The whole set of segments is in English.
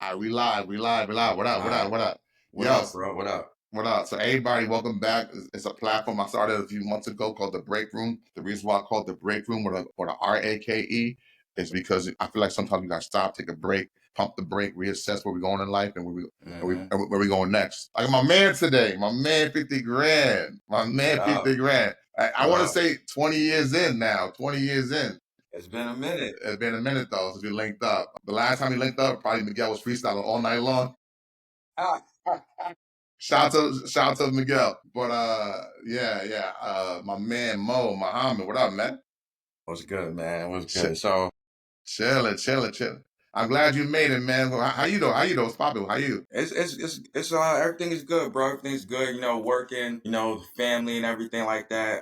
All right, we live. What up, what up, Alright. what up? What Yo, up, bro? What up? what up? So everybody, welcome back. It's a platform I started a few months ago called The Break Room. The reason why I call it The Break Room or the RAKE is because I feel like sometimes we gotta stop, take a break, pump the brake, reassess where we're going in life Mm-hmm. and where we going next. Like my man today, my man 50 grand. My man What 50 up? grand. I What want to up? say 20 years in now, 20 years in. It's been a minute. It's been a minute though since we linked up. The last time we linked up, probably Miguel was freestyling all night long. Shout out to Miguel. But yeah. My man Muhammad, what up, man? What's good, man? What's Ch- good? So chilling. I'm glad you made it, man. How you doing? How you doing? It's popping. How you? it's everything is good, bro. Everything's good, working, family and everything like that.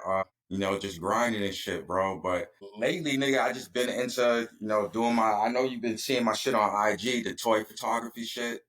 Just grinding and shit, bro. But lately, nigga, I just been into, doing I know you've been seeing my shit on IG, the toy photography shit.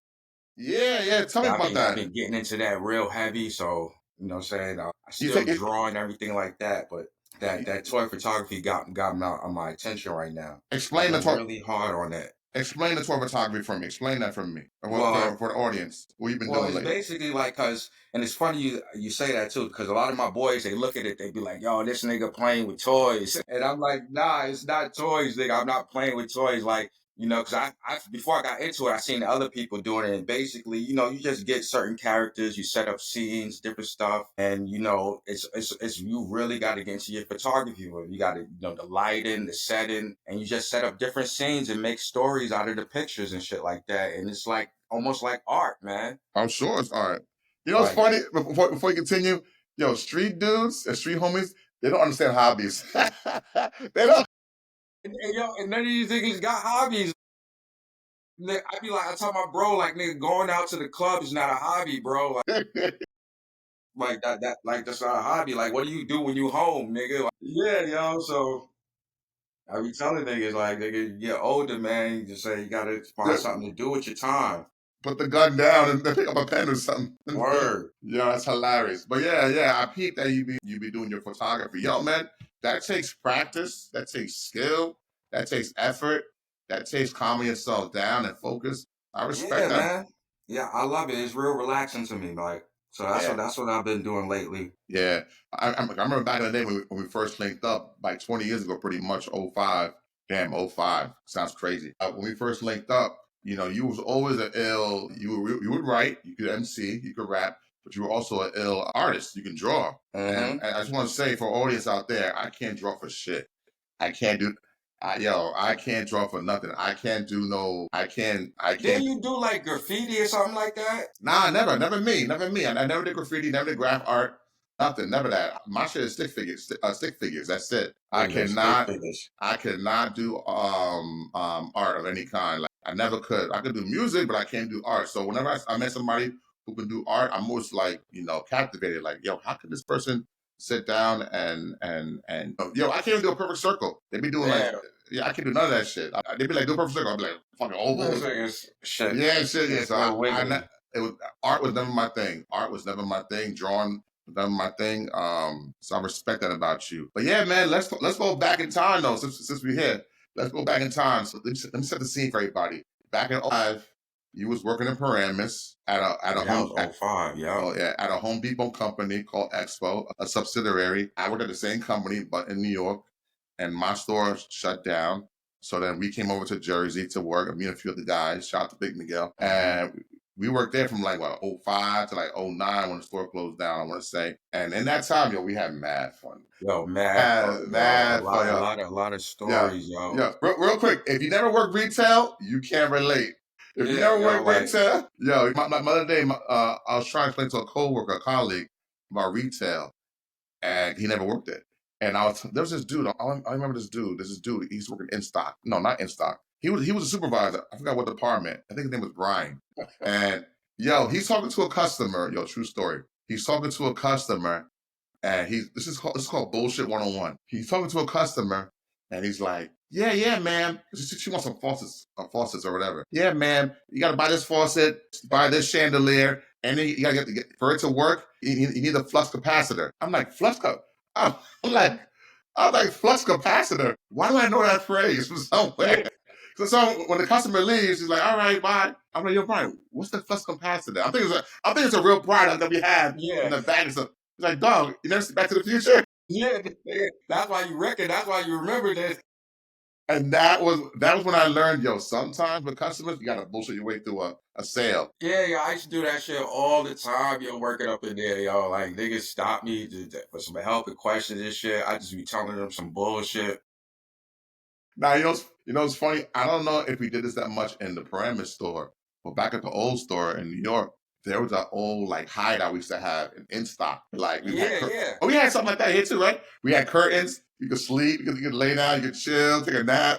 Yeah. Tell me Yeah, I've about been I've that. been getting into that real heavy, so what I'm saying, I You still take it. draw and everything like that, but that toy photography got my attention right now. I've Explain the been tour. really hard on that. Explain the tour photography for me. Explain that for me. Well, For the audience. What you been well, doing it's lately? basically like cause, and it's funny you say that too, because a lot of my boys they look at it, they be like, "Yo, this nigga playing with toys," and I'm like, "Nah, it's not toys, nigga. I'm not playing with toys." Like, because I before I got into it, I seen the other people doing it, and basically, you just get certain characters, you set up scenes, different stuff, and it's you really got to get into your photography. You got to the lighting, the setting, and you just set up different scenes and make stories out of the pictures and shit like that, and it's like almost like art, man. I'm sure it's all right. You know what's Like, funny? Before you continue, yo, street dudes and street homies, they don't understand hobbies. They don't. and none of these niggas got hobbies. I be like, I tell my bro, like, nigga, going out to the club is not a hobby, bro. Like like that's not a hobby. Like, what do you do when you home, nigga? Like, yeah, so I be telling niggas, like, nigga, you get older, man, you just say you gotta find something to do with your time. Put the gun down and then pick up a pen or something. Word. Yeah, that's hilarious. But yeah, I peeped that you be doing your photography. Yo, man, that takes practice, that takes skill, that takes effort, that takes calming yourself down and focus. I respect Yeah, that. man. Yeah, I love it. It's real relaxing to me. Like, so Yeah. that's what I've been doing lately. Yeah, I remember back in the day when we first linked up, like 20 years ago, pretty much. '05. Damn, '05 sounds crazy. When we first linked up, you was always an ill. You would write, you could MC, you could rap, but you were also an ill artist. You can draw, Mm-hmm. and I just want to say for audience out there, I can't draw for shit. I can't do. I can't draw for nothing. I can't do no. I Didn't can't. you do like graffiti or something like that? Nah, never me. I never did graffiti, never did graph art, nothing, never that. My shit is stick figures. That's it. Nigga, stick figures. I cannot do art of any kind. Like I never could. I could do music, but I can't do art. So whenever I met somebody who can do art, I'm most like captivated. Like yo, how could this person sit down and yo, I can't even do a perfect circle. They be doing like Yeah, yeah, I can't do none of that shit. They be like do a perfect circle. I'll be like fucking this oval. nigga's shit. Yeah, shit, yeah. It's So real wiggly. it was art was never my thing. Art was never my thing. Drawing was never my thing. So I respect that about you. But yeah, man, let's go back in time though. Since we're here, let's go back in time. So let me set the scene for everybody. Back in '05, you was working in Paramus at a Yeah, that home was '05. Yep. oh yeah at a Home Depot company called Expo, a subsidiary. I worked at the same company but in New York, and my store shut down. So then we came over to Jersey to work. Me and a few of the guys, shout out to Big Miguel. Mm-hmm. And we worked there from like what '05 to like '09 when the store closed down, I want to say. And in that time, yo, we had mad fun. Yo, mad fun, yo. Mad fun, yo. A lot of Yeah, stories, yo. yeah. Real quick, if you never worked retail, you can't relate. If you Yeah, never yo, worked like, retail, yo, my other day, I was trying to explain to a coworker, a colleague about retail, and he never worked it. And there was this dude. I remember this dude. This dude. He's working in stock. No, not in stock. He was a supervisor. I forgot what department. I think his name was Brian. And yo, he's talking to a customer. Yo, true story. He's talking to a customer, and this is called bullshit 101. He's talking to a customer, and he's like, yeah, ma'am. She wants some faucets or whatever. Yeah, ma'am. You gotta buy this faucet, buy this chandelier, and then you gotta for it to work. You need a flux capacitor. I'm like I'm like, flux capacitor. Why do I know that phrase from somewhere? So when the customer leaves, he's like, "All right, bye." I'm like, "Yo, Brian, what's the flux capacitor?" I think it's a real product that we have in Yeah, the bag and stuff. He's like, "Dog, you never see Back to the Future?" yeah, yeah. That's why you reckon. That's why you remember this. And that was when I learned, yo, sometimes with customers, you gotta bullshit your way through a sale. Yeah, yeah, I used to do that shit all the time, yo, working up in there, yo. Like, niggas stop me for some help and questions and shit. I just be telling them some bullshit. Now it's funny. I don't know if we did this that much in the Paramus store, but back at the old store in New York, there was that old like hideout we used to have in stock. Like Yeah, yeah. we had something like that here too, right? We had curtains. You could sleep. You could lay down. You could chill, take a nap.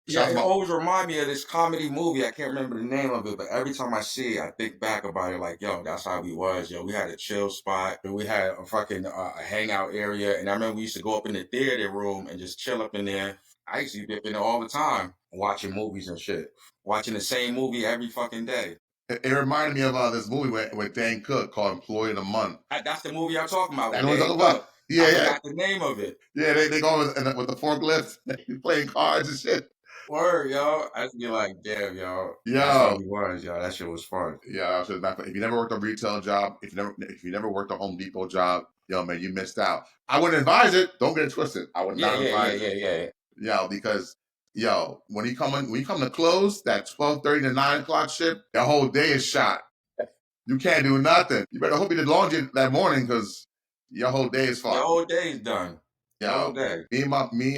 Shout Yeah, out to it my always remind me of this comedy movie. I can't remember the name of it, but every time I see it, I think back about it like, yo, that's how we was, yo. We had a chill spot, and we had a fucking a hangout area, and I remember we used to go up in the theater room and just chill up in there. I used to be up in there all the time, watching movies and shit, watching the same movie every fucking day. it reminded me of this movie with Dan Cook called Employee of the Month. That's the movie I'm talking about I with know what I'm Dan talking about. Cook. Yeah, I yeah, forgot the name of it. yeah. They go with the forklifts, playing cards and shit. Word, yo. I just be like, damn, yo. That's how Yo, we was, yo. That shit was fun. yeah, so if you never worked a retail job, if you never worked a Home Depot job, yo man, you missed out. I wouldn't advise it. Don't get it twisted. I would Yeah, not yeah, yeah, advise it. yeah, yeah. Yo, because when you come to close that 12:30 to 9 o'clock shift, the whole day is shot. You can't do nothing. You better hope you did laundry that morning because your whole day is Your fucked. whole day's done. Your whole Yo, day. me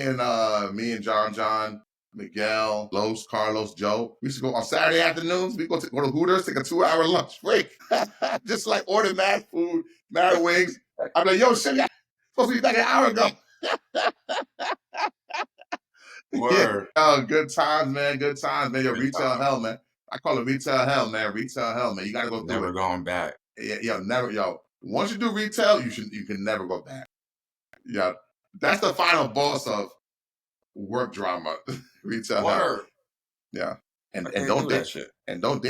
and John, Miguel, Los, Carlos, Joe. We used to go on Saturday afternoons. We go to Hooters, take a 2 hour lunch break, just like order mad food, mad wings. I'm like, yo, shit, yeah, supposed to be back an hour ago. Yeah. Word. Oh, good times, man. Good times, man. Yo, Good retail time. hell, man. I call it retail hell, man. Retail hell, man. You got to go through Never it. going back. Yeah, yo, never, yo. Once you do retail, you can never go back. Yeah, that's the final boss of work drama. Retail hell. Word. Yeah, I and can't don't do date that shit.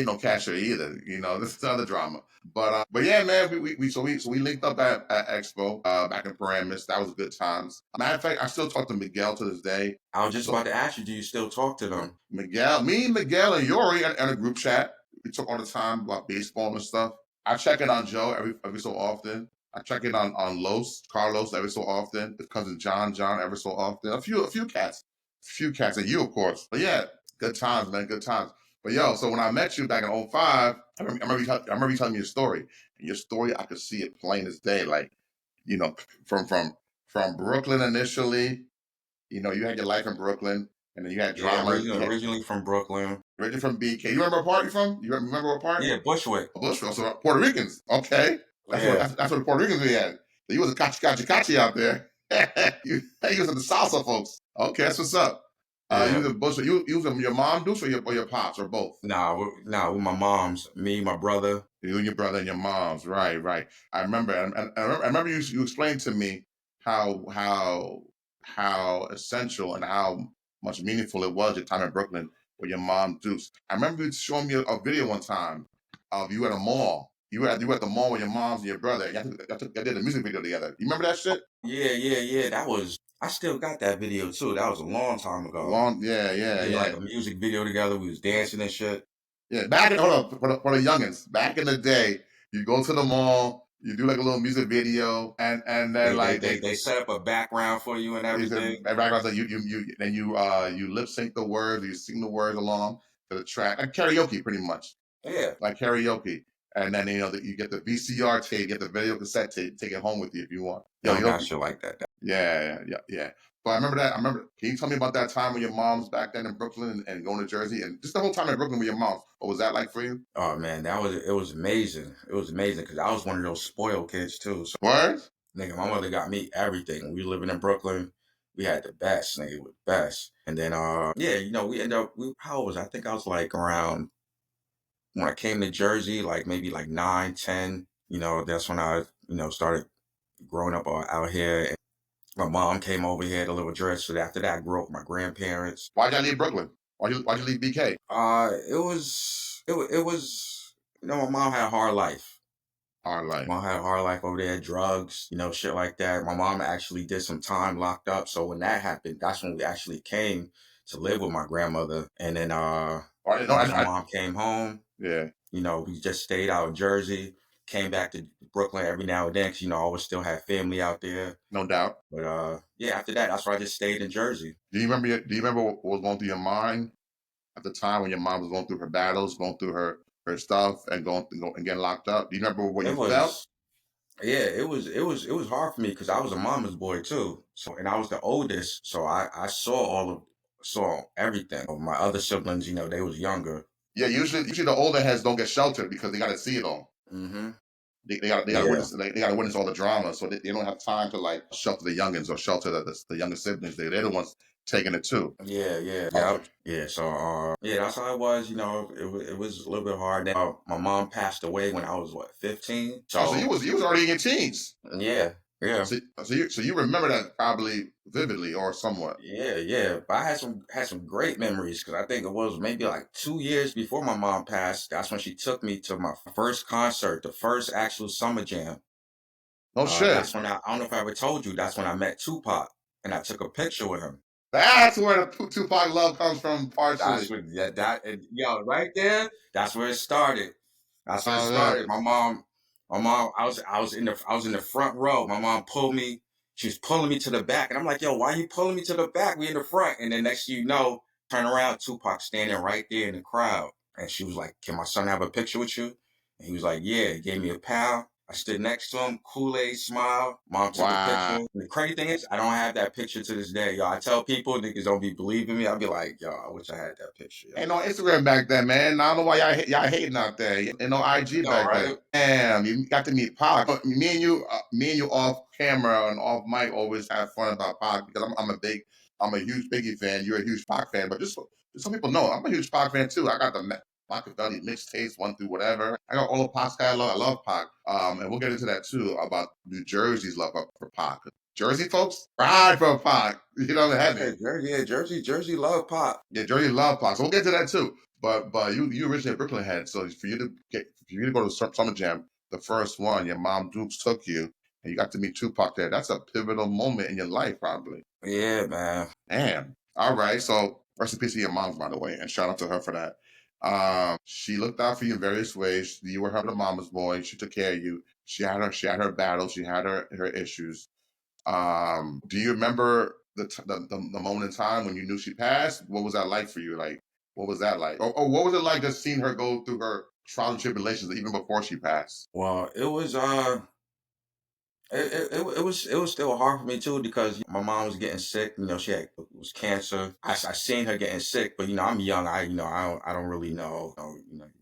no cashier either. This is the other drama. But yeah, man, we linked up at Expo back in Paramus. That was good times. Matter of fact, I still talk to Miguel to this day. I was just So about to ask you, do you still talk to them? Miguel, and Yori in a group chat. We talk all the time about baseball and stuff. I check in on Joe every so often. I check in on Carlos every so often. His cousin John every so often. A few cats, and you of course. But yeah, good times, man, good times. But yo, so when I met you back in '05, I remember you telling me your story. And your story, I could see it plain as day. Like, you know, from Brooklyn initially. You had your life in Brooklyn, and then you had Yeah, drama. originally from Brooklyn. Originally from BK. You remember what part you from? You remember what part? Yeah, Bushwick. Bushville. So Puerto Ricans. Okay, that's what Yeah, that's what the Puerto Ricans we had. So you was a kachi out there. you was in the salsa folks. Okay, that's what's up. You yeah. was in Bushville. You was in your mom deuce or your pops or both? Nah, with my mom's, me, my brother. You and your brother and your moms. Right, right. I remember. I remember you explained to me how essential and how much meaningful it was your time in Brooklyn with your mom Deuce. I remember you showing me a video one time of you at a mall. You were at the mall with your moms and your brother. Y'all did a music video together. You remember that shit? Yeah, yeah, yeah. That was, I still got that video too. That was a long time ago. Long, yeah, We yeah, did like yeah. a music video together. We was dancing and shit. Yeah, hold up for the youngins. Back in the day, you go to the mall, you do like a little music video, and then They they like they they set up a background for you and they said everything. backgrounds like you lip sync the words, you sing the words along to the track, like karaoke, pretty much, Yeah, like karaoke. And then that you get the VCR tape, get the video cassette tape, take it home with you if you want. they Yo, don't yo, got shit like that. yeah, yeah, yeah. But I remember that. I remember. Can you tell me about that time with your mom's back then in Brooklyn and going to Jersey and just the whole time in Brooklyn with your mom? What was that like for you? Oh man, it was amazing. It was amazing because I was one of those spoiled kids too. So What? nigga, my mother got me everything. When we living in Brooklyn, we had the best, nigga, with best. And then yeah, we ended up how old was I? I think I was like around when I came to Jersey, like maybe like 9, 10. That's when I, started growing up out here. And my mom came over here to live with Dre. So after that, I grew up with my grandparents. Why'd you leave Brooklyn? Why'd you leave BK? It was, my mom had a hard life. Hard life. Mom had a hard life over there, drugs, shit like that. My mom actually did some time locked up. So when that happened, that's when we actually came to live with my grandmother, and then Oh, I didn't know. once my mom came home, Yeah, we just stayed out in Jersey, came back to Brooklyn every now and then, because I always still had family out there. no doubt. But yeah, after that, that's why I just stayed in Jersey. Do you remember what was going through your mind at the time when your mom was going through her battles, going through her stuff, and and getting locked up? Do you remember what It you felt? was Yeah, it was hard for me because I was a mama's boy too. So, and I was the oldest, so I saw everything. My other siblings, they was younger. Yeah, usually the older heads don't get sheltered because they got to see it all. Hmm. They got to Yeah, they got to witness all the drama, so they don't have time to like shelter the youngins or shelter the younger siblings. They're the ones taking it too. yeah, yeah, Oh, yeah, yeah. So, yeah, that's how it was. It was a little bit hard. Then, my mom passed away when I was what, 15. oh, so So, you was already in your teens. yeah, yeah. So you remember that probably vividly or somewhat. Yeah, yeah. But I had some great memories because I think it was maybe like 2 years before my mom passed. That's when she took me to my first concert, the first actual summer jam. No shit. That's when I don't know if I ever told you. That's when I met Tupac, and I took a picture with him. That's where the Tupac love comes from, That's partially. what that and, yo, right there. That's where it started. That's where it Oh yeah. started. My mom. I was in the front row. My mom pulled me. She was pulling me to the back, and I'm like, "Yo, why you pulling me to the back? We in the front." And then next, turn around, Tupac standing right there in the crowd, and she was like, "Can my son have a picture with you?" And he was like, "Yeah." He gave me a pound. I stood next to him, Kool-Aid smile. Mom took a picture. Wow. And the crazy thing is, I don't have that picture to this day, yo. I tell people, niggas don't be believing me. I'll be like, yo, I wish I had that picture, yo. Ain't no Instagram back then, man. I don't know why y'all hating out there. Ain't no IG No, back then. right? Damn, you got to meet Pac. Me and you off camera and off mic always have fun about Pac because I'm a huge Biggie fan. You're a huge Pac fan, but just some people know I'm a huge Pac fan too. I got the Machiavelli mixtapes, one through whatever. I got all of Pac's catalog. I love Pac. And we'll get into that too about New Jersey's love for Pac. Jersey folks, ride for Pac. You know, heavy. Yeah, Jersey love pop. Yeah, Jersey love Pac. So we'll get to that too. But you originally a Brooklyn head, so for you to go to Summer Jam, the first one, your mom Dukes took you, and you got to meet Tupac there. That's a pivotal moment in your life, probably. Yeah, man. Damn. All right. So rest in peace to your mom, by the way, and shout out to her for that. She looked out for you in various ways. You were her mama's boy. She took care of you. She had her battles. She had her issues. Do you remember the moment in time when you knew she passed? What was that like for you? Like, what was that like? Or what was it like just seeing her go through her trials and tribulations even before she passed? Well, it was still hard for me too because my mom was getting sick. She had it was cancer. I seen her getting sick, but I'm young. I don't really know,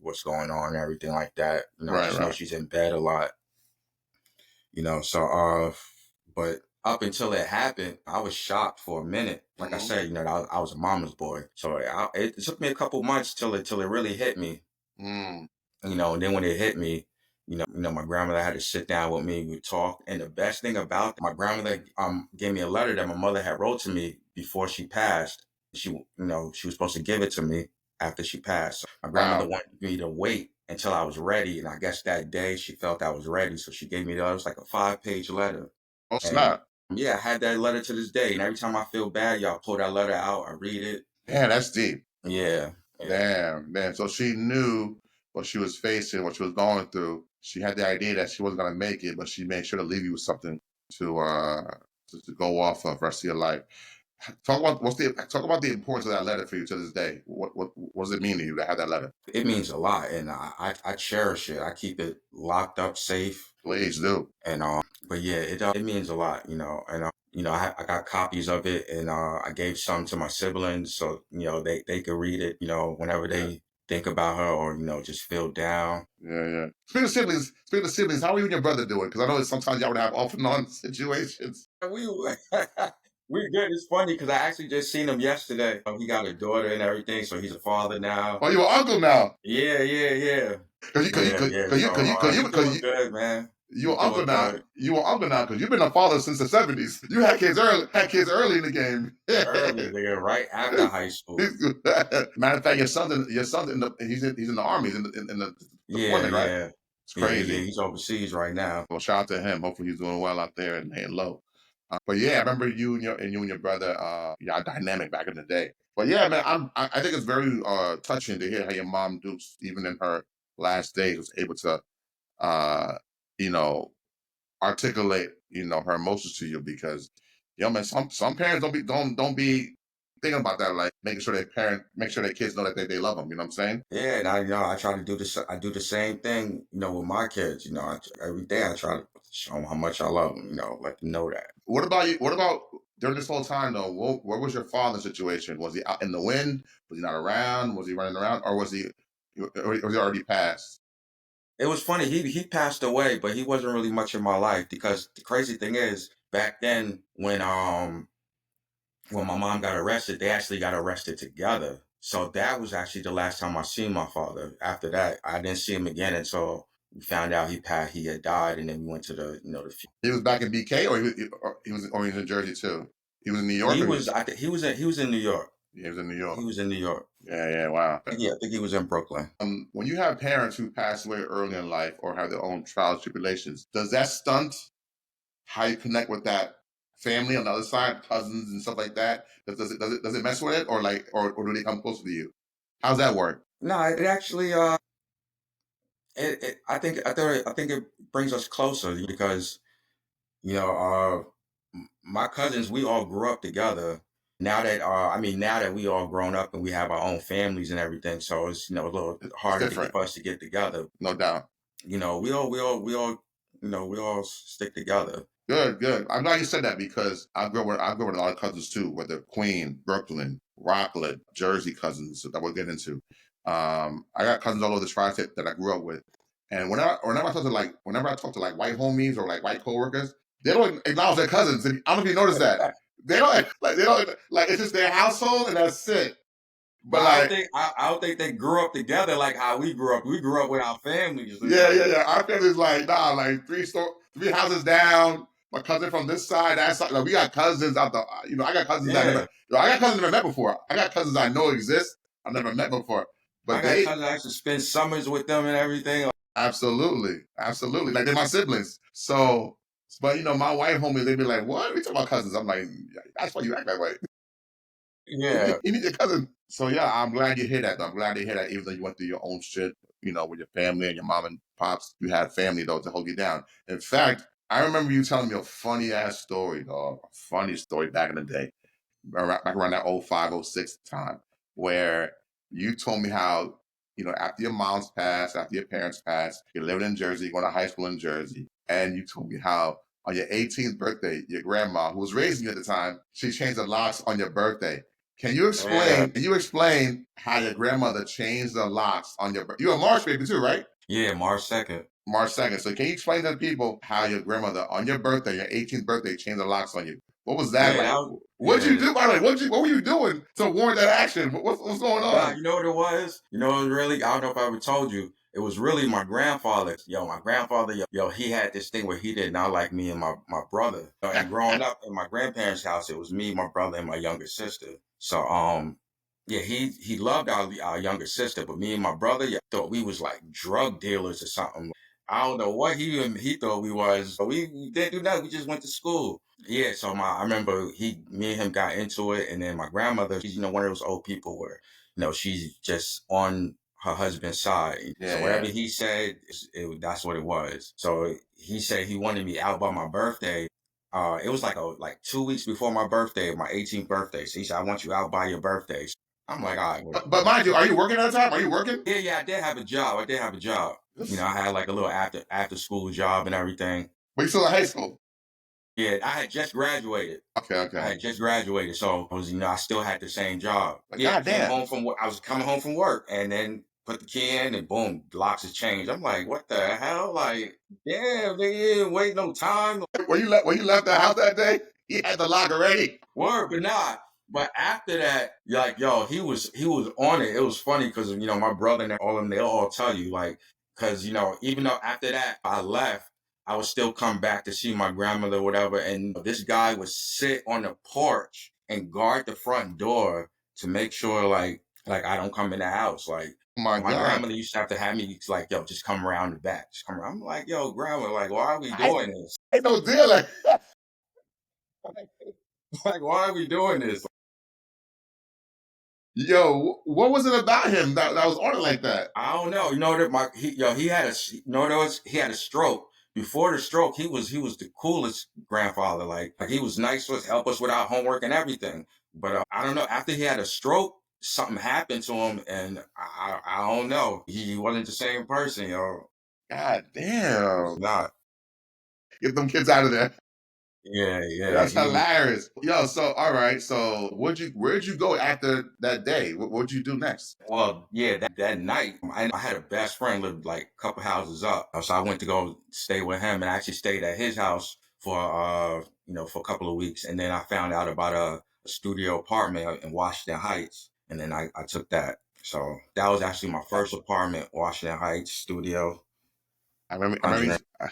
what's going on and everything like that. I Right, just know right. she's in bed a lot. So but up until it happened, I was shocked for a minute. Like I Hmm. said, I was a mama's boy, so it took me a couple months till it really hit me. Mm. And then when it hit me, my grandmother had to sit down with me. We talked, and the best thing about my grandmother gave me a letter that my mother had wrote to me before she passed. She was supposed to give it to me after she passed. So my grandmother Wow. wanted me to wait until I was ready, and I guess that day she felt I was ready, so she gave me that. It was like a 5-page letter, Oh and snap. yeah, I had that letter to this day. And every time I feel bad, y'all pull that letter out, I read it. Yeah, that's deep. Yeah, yeah. Damn, man. So she knew what she was facing, what she was going through. She had the idea that she wasn't gonna make it, but she made sure to leave you with something to to go off of rest of your life. Talk about the importance of that letter for you to this day. What does it mean to you to have that letter? It means a lot, and I cherish it. I keep it locked up, safe, Please do. and but yeah, it means a lot, and I got copies of it, and I gave some to my siblings, so they could read it, whenever Yeah, they think about her or just feel down. yeah, yeah. Speaking of siblings, how are you and your brother doing? Because I know that sometimes y'all would have off and on situations. We we good. It's funny because I actually just seen him yesterday. He got a daughter and everything, so he's a father now. Oh, you an uncle now? Yeah, yeah, yeah. Cause you, cause you, Yeah, cause, yeah. cause So you, cause you, cause you, cause doing you, good, man. you He's an uncle doing now. good. You an uncle now because you've been a father since the '70s. You had kids early in the game. Early, nigga, right after high school. Matter of fact, your son's in the he's in the army, he's in the Yeah, deployment, right? yeah. It's Yeah, yeah. crazy. He's overseas right now. Well, shout out to him. Hopefully, he's doing well out there and laying low. But yeah, I remember you and your brother, y'all dynamic back in the day. But yeah, man, I think it's very touching to hear how your mom Dukes, even in her last days, was able to uh, you know, articulate, her emotions to you because, man, some parents don't be thinking about that, like making sure make sure their kids know that they love them. You know what I'm saying? Yeah, and I try to do this. I do the same thing, with my kids. Every day I try to show them how much I love them. Let them know that. What about you? What about during this whole time though? What was your father's situation? Was he out in the wind? Was he not around? Was he running around, or was he already passed? It was funny. He passed away, but he wasn't really much in my life because the crazy thing is, back then when my mom got arrested, they actually got arrested together. So that was actually the last time I seen my father. After that, I didn't see him again until we found out he had died, and then we went to the. He was back in BK, or he was in Jersey too. He was in New York, He or was I think he was in New York. he was in New He York. was in New York. Yeah, yeah, wow. Yeah, I think he was in Brooklyn. When you have parents who pass away early in life or have their own trials and tribulations, does that stunt how you connect with that family on the other side, cousins and stuff like that? Does it mess with it, or or do they come closer to you? How's that work? No, it actually I think it brings us closer because you know my cousins, we all grew up together. Now that we all grown up and we have our own families and everything, so it's a little It's harder to get different, for us to get together. no doubt. We all stick together. Good, good. I'm glad you said that because I grew up with a lot of cousins too, whether Queen, Brooklyn, Rockland, Jersey cousins that we'll get into. I got cousins all over the tri-state that I grew up with, and whenever I talk to like white homies or like white coworkers, they don't acknowledge their cousins. And I don't know if you noticed that. They don't like it's just their household and that's it. But But like I don't think they grew up together like how we grew up. We grew up with our families. It's yeah, like yeah, yeah. Our family's like, nah, like three houses down. My cousin from this side, that side. Like, we got cousins out the, I got cousins yeah, I got cousins I never met before. I got cousins I know exist. I've never met before. I But got they, cousins. I used to spend summers with them and everything. absolutely, absolutely. Like, they're my siblings. So, but, my white homies, they'd be like, what? We talking about cousins. I'm like, "Yeah, that's why you act that way. Yeah, You need your cousin. So yeah, I'm glad you hear that. Though. I'm glad to hear that. Even though you went through your own shit, with your family and your mom and pops, you had family though to hold you down. In fact, I remember you telling me a funny ass story, dog. A funny story back in the day, back around that '05, '06 time, where you told me how, after your mom's passed, after your parents passed, you lived in Jersey, going to high school in Jersey, and you told me how on your 18th birthday, your grandma, who was raising you at the time, she changed the locks on your birthday. Can you yeah, explain? Can you explain how your grandmother changed the locks on your? You're a March baby too, right? yeah. March 2nd. March 2nd. So can you explain to the people how your grandmother on your birthday, your 18th birthday, changed the locks on you? What was that Yeah, like? that was What'd you yeah. do? By the way, what were you doing to warrant that action? What's going Nah, on? you know what it was? It was really, I don't know if I ever told you. It was really my grandfather. My grandfather, he had this thing where he did not like me and my brother. And growing up in my grandparents' house, it was me, my brother, and my younger sister. So, yeah, he loved our younger sister, but me and my brother, thought we was like drug dealers or something. I don't know what he thought we was, but we didn't do nothing. We just went to school. Yeah, so I remember me and him got into it, and then my grandmother, she's one of those old people where she's just on her husband's side. Yeah, So yeah. whatever he said, that's what it was. So he said he wanted me out by my birthday. It was like 2 weeks before my birthday, my 18th birthday. So he said, "I want you out by your birthday." I'm like, "All right, But mind you, are you working at the time? Are you working? yeah, yeah." I did have a job. I did have a job. Yes. I had like a little after school job and everything. But you still in high school? Yeah, I had just graduated. Okay, I okay. had just graduated, so I still had the same job. Like, Yeah, goddamn. I was coming home from work, and then put the key in, and boom, locks has changed. I'm like, what the hell? Like, damn, they didn't wait no time. When you left the house that day, he had the lock already. Word, but not. But after that, like, yo, he was on it. It was funny because my brother and all of them, they'll all tell you like, because even though after that I left, I would still come back to see my grandmother, or whatever, and this guy would sit on the porch and guard the front door to make sure like I don't come in the house. Like Oh my my god. grandmother used to have to have me like, yo, just come around the back, just come around. I'm like, yo, grandma, like, why are we I doing this? ain't no deal. Like, Like, why are we doing this? Yo, what was it about him that was on it like that? I don't know. You know that he had he had a stroke. Before the stroke, he was the coolest grandfather. Like he was nice to us, help us with our homework and everything. But I don't know. After he had a stroke, something happened to him, and I don't know. He wasn't the same person, yo. God He was damn. not. Get them kids out of there. Yeah, yeah. That's He hilarious. Yo, so all right. So where'd you go after that day? What'd you do next? Well, yeah, that night, I had a best friend lived like a couple houses up. So I went to go stay with him and I actually stayed at his house for, for a couple of weeks. And then I found out about a studio apartment in Washington Heights. And then I took that. So that was actually my first apartment, Washington Heights studio, I remember I remember 100.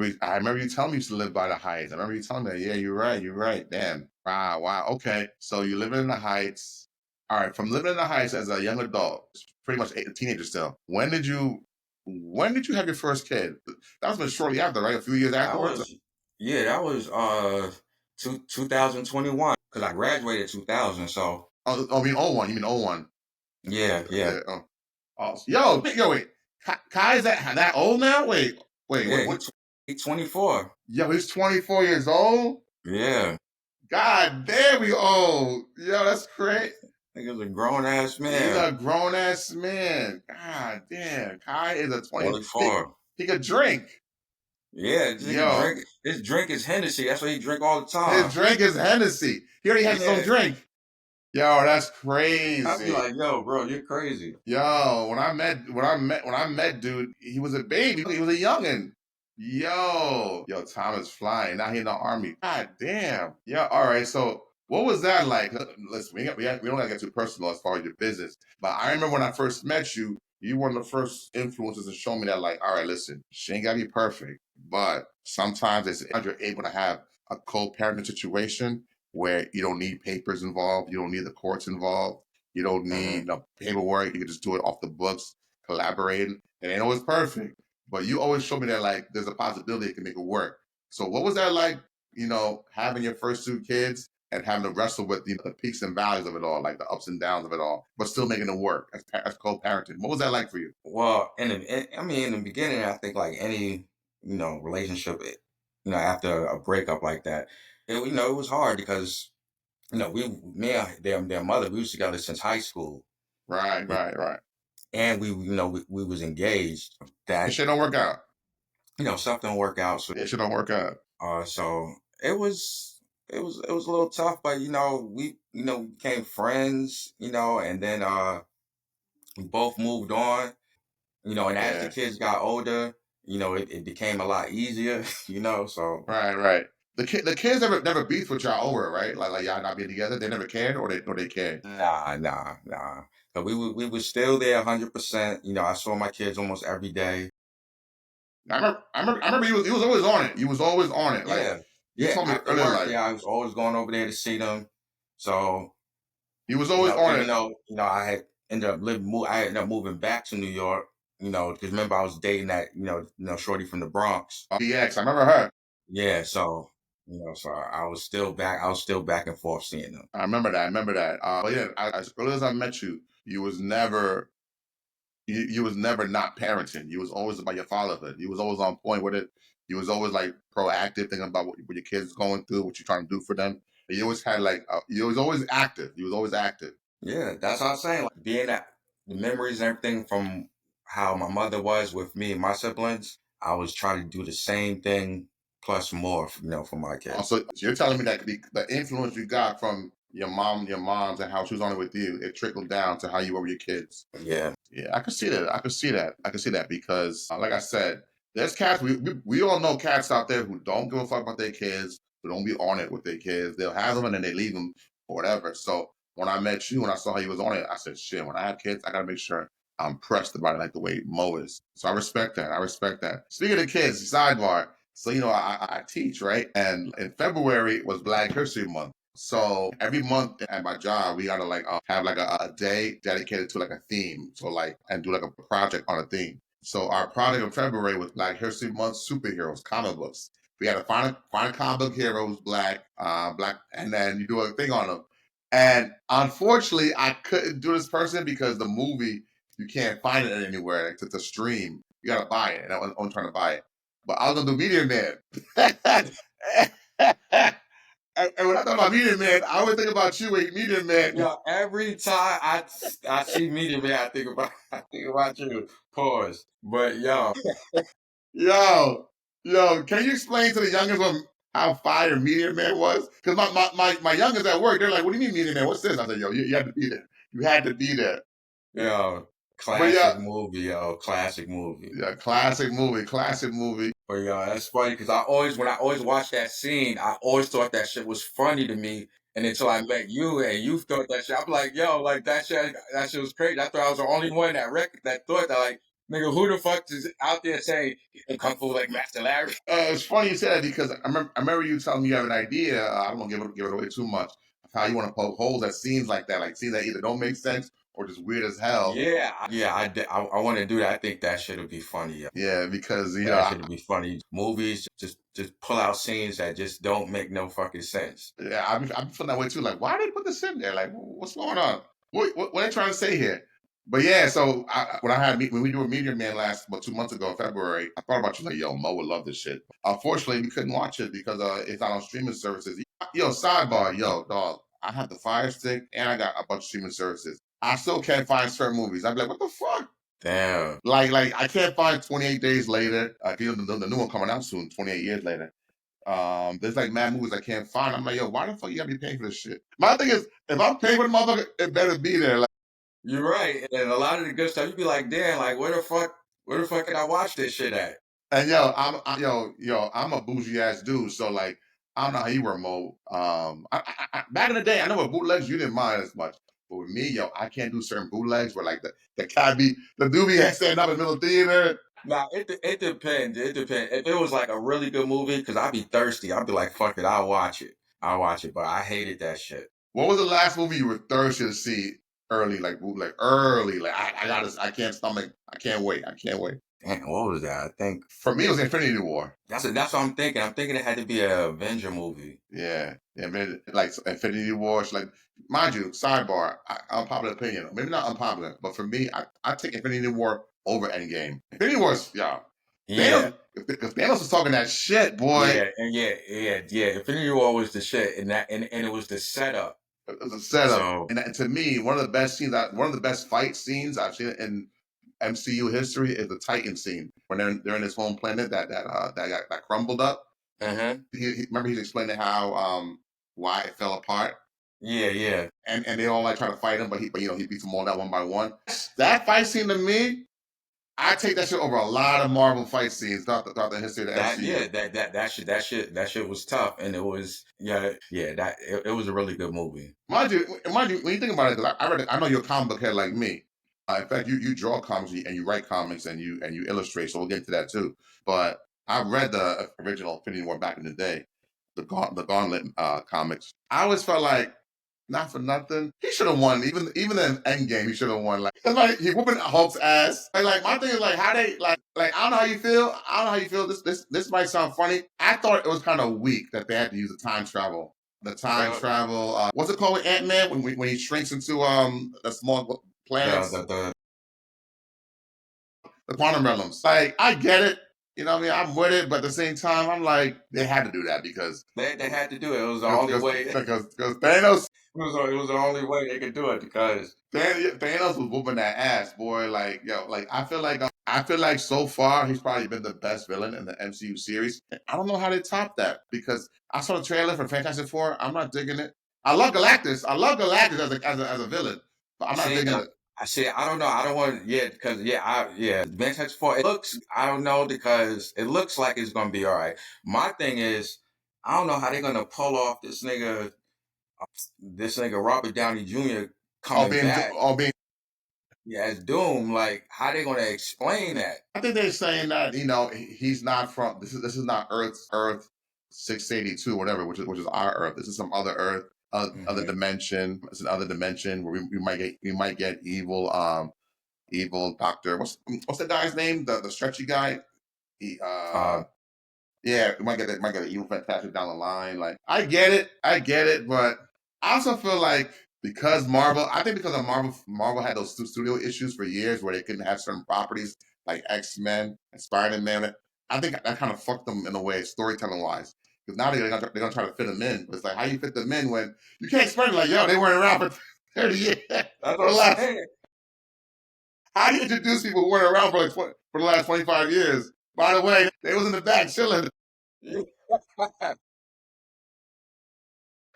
you, I remember you telling me you used to live by the heights. I remember you telling me, yeah, you're right, you're right. Damn. Wow, wow. Okay. So you living in the heights. All right, from living in the heights as a young adult, pretty much a teenager still. When did you have your first kid? That was been shortly after, right? A few years That afterwards? was, yeah, that was 2021 because I graduated 2000. So Oh, you mean oh 01. You mean oh 01. yeah, yeah, Yeah. Oh, yo, wait. Kai is that old now? Wait, yeah. what? He 24. Yo, he's 24 years old? Yeah. God damn, we old. Yo, that's crazy. Nigga's a grown ass He's man. a grown ass man. God damn. Kai is a 20. 24. He could drink. Yeah, this nigga Yo, drink. His drink is Hennessy. That's what he drink all the his time. drink is Hennessy. He already has his own Yeah. drink. Yo, that's I be crazy. like, yo, bro, you're crazy. Yo, when I met dude, he was a baby. He was a youngin. Yo, time is flying. Now he in the army. God damn. Yeah, all right. So what was that like? Listen, we don't gotta get too personal as far as your business. But I remember when I first met you, you were one of the first influences to show me that, like, all right, listen, she ain't gotta be perfect. But sometimes you're able to have a co-parenting situation where you don't need papers involved, you don't need the courts involved. You don't Hmm. need no paperwork. You can just do it off the books, collaborating. It ain't always perfect, but you always show me that like there's a possibility it can make it work. So what was that like? Having your first two kids and having to wrestle with the peaks and valleys of it all, like the ups and downs of it all, but still making it work as co-parenting. What was that like for you? Well, I mean, in the beginning, I think like any, relationship, after a breakup like that, it was hard because, me and their mother, we was together since high school, Right, right, right. and we was engaged. And That shit don't work out. stuff don't work out. So Yeah, shit don't work out. So it was a little tough, but we became friends, and then we both moved on, and as the Yeah. kids got older, it became a lot easier, so Right, right. The kids never beefed with y'all over it, right? Like y'all not being together. They never cared, or they cared. nah, nah, nah. But we were still there 100%. I saw my kids almost every day. I remember he was always on it. He was always on it. Like Yeah. you Yeah, told me after earlier, work, like yeah, I was always going over there to see them. So he was always on Even it. though I ended up moving back to New York. Because remember I was dating that shorty from the Bronx. BX, I remember her. Yeah, so so I was still back. I was still back and forth seeing them. I remember that. I remember that. But yeah, as early as I met you, you was never not parenting. You was always about your fatherhood. You was always on point with it. You was always like proactive, thinking about what your kids going through, what you're trying to do for them. You always had like you was always active. You was always active. Yeah, that's what I'm saying. Like being at the memories and everything from how my mother was with me and my siblings. I was trying to do the same thing plus more, for my kids. Also, you're telling me that the influence you got from your moms, and how she was on it with you, it trickled down to how you were with your kids. Yeah, Yeah, I could see that. I could see that. I could see that because, like I said, there's cats. We all know cats out there who don't give a fuck about their kids, who don't be on it with their kids. They'll have them and then they leave them or whatever. So when I met you and I saw how you was on it, I said, shit. When I have kids, I gotta make sure I'm pressed about it like the way Mo is. So I respect that. I respect that. Speaking of kids, sidebar. So I teach, right? And in February was Black History Month. So every month at my job, we gotta like have like a day dedicated to like a theme. So like and do like a project on a theme. So our project in February was Black History Month superheroes, comic books. We had to find a comic book hero who's black, and then you do a thing on him. And unfortunately, I couldn't do this person because the movie you can't find it anywhere to stream. You gotta buy it, and I'm trying to buy it. But I was gonna do Meteor Man. And when I thought about Meteor Man, I always think about you, Meteor Man. Yo, every time I see Media Man, I think about you. Pause. But yo, Yo, can you explain to the youngest one how fire Meteor Man was? Because my youngest at work, they're like, "What do you mean Meteor Man? What's this?" I said, "Yo, you had to be there. You had to be there." yo, But yeah, classic movie, yo, classic movie. yeah, classic movie, classic movie. But yo, that's funny because when I always watched that scene, I always thought that shit was funny to me. And until I met you and you thought that shit, I'm like, yo, like that shit was crazy. I thought I was the only one that thought that, like, nigga, who the fuck is out there saying Kung Fu like Master Larry? It's funny you said that because I remember you telling me you have an idea. I don't want to give it away too much of how you want to poke holes at scenes like that, like scenes that either don't make sense or just weird as hell. Yeah, I want to do that. I think that should be funny, yo. Yeah, because That should be funny. Movies just pull out scenes that just don't make no fucking sense. yeah, I'm feeling that way too. Like, why did they put this in there? Like, what's going on? What are they trying to say here? But yeah, so when we do a Meteor Man last about 2 months ago in February, I thought about you like, yo, Mo would love this shit. Unfortunately, we couldn't watch it because it's not on streaming services. Yo, sidebar, yo, dog, I have the Fire Stick and I got a bunch of streaming services. I still can't find certain movies. I'd be like, what the fuck? Damn. Like I can't find 28 Days Later. The new one coming out soon, 28 years later. There's like mad movies I can't find. I'm like, yo, why the fuck you gotta be paying for this shit? My thing is, if I'm paying for the motherfucker, it better be there. Like, You're right. And a lot of the good stuff, you be like, damn, like where the fuck can I watch this shit at? and I'm a bougie ass dude, so like, I don't know how you were, Mo. Back in the day, I know with bootlegs you didn't mind as much, but with me, yo, I can't do certain bootlegs where like the cat be the doobie has standing up in the middle of the theater. Nah, it depends. It depends. If it was like a really good movie, because I'd be thirsty, I'd be like, fuck it, I'll watch it. I'll watch it. But I hated that shit. What was the last movie you were thirsty to see early, like bootleg, early? Like I can't stomach, I can't wait, I can't wait. Damn, what was that? I think For me, it was Infinity War. that's what I'm thinking. I'm thinking it had to be a Avenger movie. Yeah, yeah, man. Like Infinity War, like mind you, sidebar, unpopular opinion, maybe not unpopular, but for me, I take Infinity War over Endgame. Infinity War is, yeah, Yeah. Thanos, because Thanos was talking that shit, boy. Yeah, and yeah. Infinity War was the shit, and it was the setup. It was a setup, So, and to me, one of the best scenes, one of the best fight scenes I've seen in MCU history is the Titan scene when they're in this home planet that crumbled up. uh-huh. Remember he's explaining how why it fell apart. Yeah. And they all like try to fight him, but he beats them all down one by one. That fight scene to me, I take that shit over a lot of Marvel fight scenes throughout the history of the That MCU. yeah, that shit was tough, and it was that it was a really good movie. Mind you, when you think about it, 'cause I read it, I know you're a comic book head like me. In fact, you draw comics and you write comics and you illustrate, so we'll get into that too. But I read the original Infinity War back in the day, the Gauntlet comics. I always felt like, not for nothing, he should have won. Even in Endgame, he should have won. Like, that's why he whooping Hulk's ass. Like my thing is like how they like I don't know how you feel. I don't know how you feel. This might sound funny. I thought it was kind of weak that they had to use the time travel. The time Uh, travel. What's it called with Ant Man when he shrinks into the small the planets, the the quantum realms. Like I get it. You know what I mean? I'm with it, but at the same time, I'm like they had to do that because they had to do it. It was the only because way. because Thanos It was the only way they could do it because Thanos was whooping that ass, boy. Like, yo, like I feel like so far he's probably been the best villain in the MCU series. I don't know how they top that because I saw the trailer for Fantastic Four. I'm not digging it. I love Galactus. I love Galactus as a villain, but I'm not see digging the it. I see. I don't know. I don't want because Fantastic Four. It looks. I don't know because it looks like it's gonna be all right. My thing is, I don't know how they're gonna pull off this nigga Robert Downey Jr. All coming being back. all being. Yeah, as Doom. Like, how they gonna explain that? I think they're saying that he's not from this is not Earth 682 whatever, which is our Earth. This is some other Earth, other Hmm. dimension. It's another dimension where we might get evil Doctor. What's the guy's name? The stretchy guy. He Uh, Yeah, it might get an evil fantastic down the line. Like I get it, but I also feel like because Marvel, I think because of Marvel had those studio issues for years where they couldn't have certain properties like X Men and Spider Man. I think that kind of fucked them in a way, storytelling wise. Because now they're gonna try to fit them in. But it's like how you fit them in when you can't explain it like, yo, they weren't around for 30 years. That's what For the I'm last, saying. how do you introduce people who weren't around for like for the last 25 years? By the way, they was in the back chilling.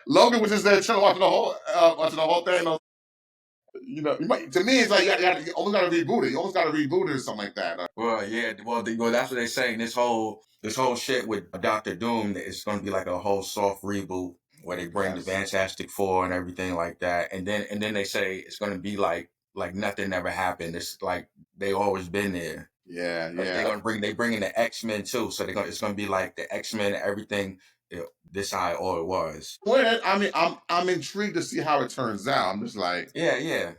Logan was just there chilling, watching the whole thing. You know, to me, it's like you almost got to reboot it. You almost got to reboot it or something like that. Well, yeah, well, that's what they're saying. This whole shit with Doctor Doom, it's going to be like a whole soft reboot where they bring the Yes. Fantastic Four and everything like that, and then they say it's going to be like nothing ever happened. It's like they always been there. Yeah, They're yeah. gonna bring in the X-Men too, so it's gonna be like the X-Men, everything. This how all it was. Well, I mean, I'm intrigued to see how it turns out. I'm just like, Yeah, yeah.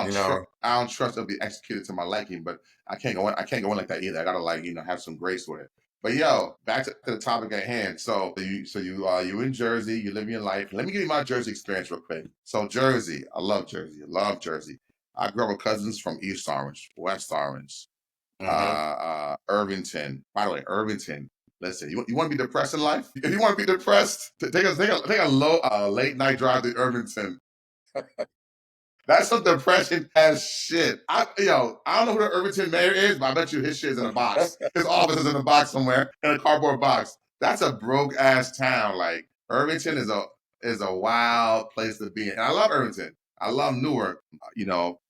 You know. I don't trust it'll be executed to my liking, but I can't go in like that either. I gotta like have some grace with it. But yo, back to the topic at hand. You in Jersey, you live your life. Let me give you my Jersey experience real quick. So Jersey, I love Jersey. I love Jersey. I grew up with cousins from East Orange, West Orange, Hmm. Irvington. By the way, Irvington. Listen, you want to be depressed in life? If you want to be depressed, take a low late night drive to Irvington. That's some depression as shit. I don't know who the Irvington mayor is, but I bet you his shit is in a box. His office is in a box somewhere, in a cardboard box. That's a broke ass town. Like Irvington is a wild place to be in. And I love Irvington. I love Newark,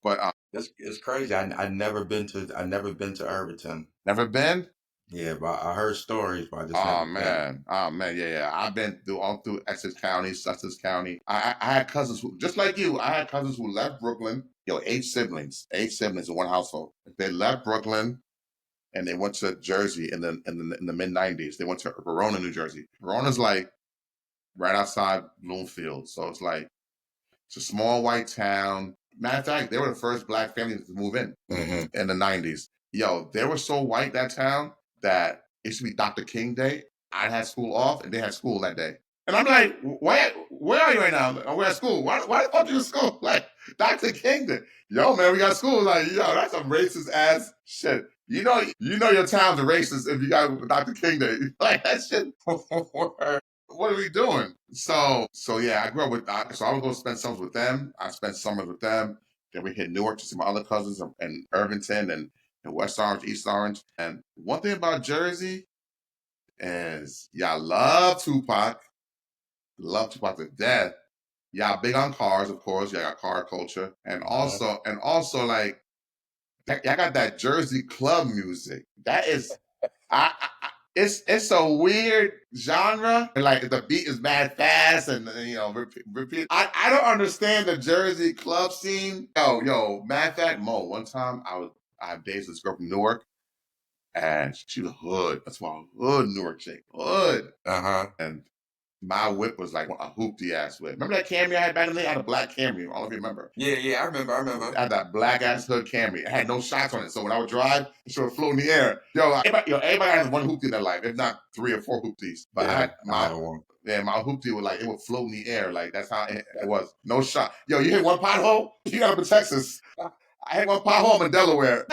but It's crazy. I never been to Irvington. never been. Yeah, but I heard stories, but I just never been. Oh man, yeah, yeah. I've been through all through Essex County, Sussex County. I had cousins who, just like you, I had cousins who left Brooklyn. Yo, eight siblings in one household. They left Brooklyn and they went to Jersey in the mid '90s. They went to Verona, New Jersey. Verona's like right outside Bloomfield, so it's a small white town. Matter of fact, they were the first black families to move Hmm. in the '90s. Yo, they were so white that town that it should be Dr. King Day. I had school off, and they had school that day. And I'm like, where are you right now? We're at school. Why the fuck are you at school? Like, Dr. King Day. Yo, man, we got school. Like, yo, that's some racist ass shit. You know your town's a racist if you got Dr. King Day. Like, that shit, what are we doing? So yeah, I grew up with, so I would go spend summers with them. I spent summers with them. Then we hit Newark to see my other cousins in Irvington and West Orange, East Orange. And one thing about Jersey is y'all love Tupac to death. Y'all big on cars, of course. Y'all got car culture, and Uh-huh. also like y'all got that Jersey club music. That is it's a weird genre. Like the beat is mad fast and repeat. I don't understand the Jersey club scene. Yo, matter of fact, Mo. One time I have dates with this girl from Newark, and she was hood. That's why hood Newark chick, hood. Uh-huh. And my whip was like a hoopty ass whip. Remember that Camry I had back in the day? I had a black Camry. I don't know if you remember. Yeah, yeah, I remember. I remember. I had that black ass hood Camry. It had no shots on it, so when I would drive, it should float in the air. Everybody has one hoopty in their life, if not three or four hoopties. But I Yeah, had I had one. my hoopty would it would float in the air. Like that's how it was. No shot. Yo, you hit one pothole, you got up in Texas. I hit one pothole in Delaware.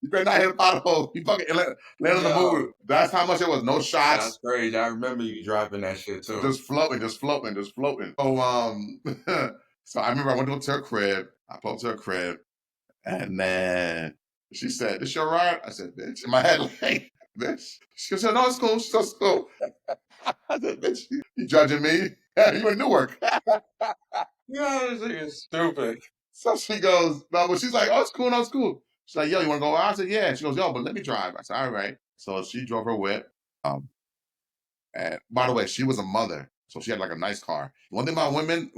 You better not hit a pothole. You fucking land on the Yo, moon. That's how much it was. No that's shots. crazy. I remember you driving that shit too. Just floating, just floating, just floating. So I remember I went to her crib. I pulled up to her crib, and then she said, "This your ride?" I said, "Bitch," in my head, like, "Bitch." She said, "No, it's cool. She said, it's cool." I said, "Bitch, you judging me? You in Newark?" Yeah, this thing is stupid. So she goes, "No," but she's like, "Oh, it's cool. No, it's cool." She's like, "Yo, you want to go out?" I said, "Yeah." She goes, "Yo, but let me drive." I said, "All right." So she drove her whip. Um, And by the way, she was a mother, so she had like a nice car. One thing about women,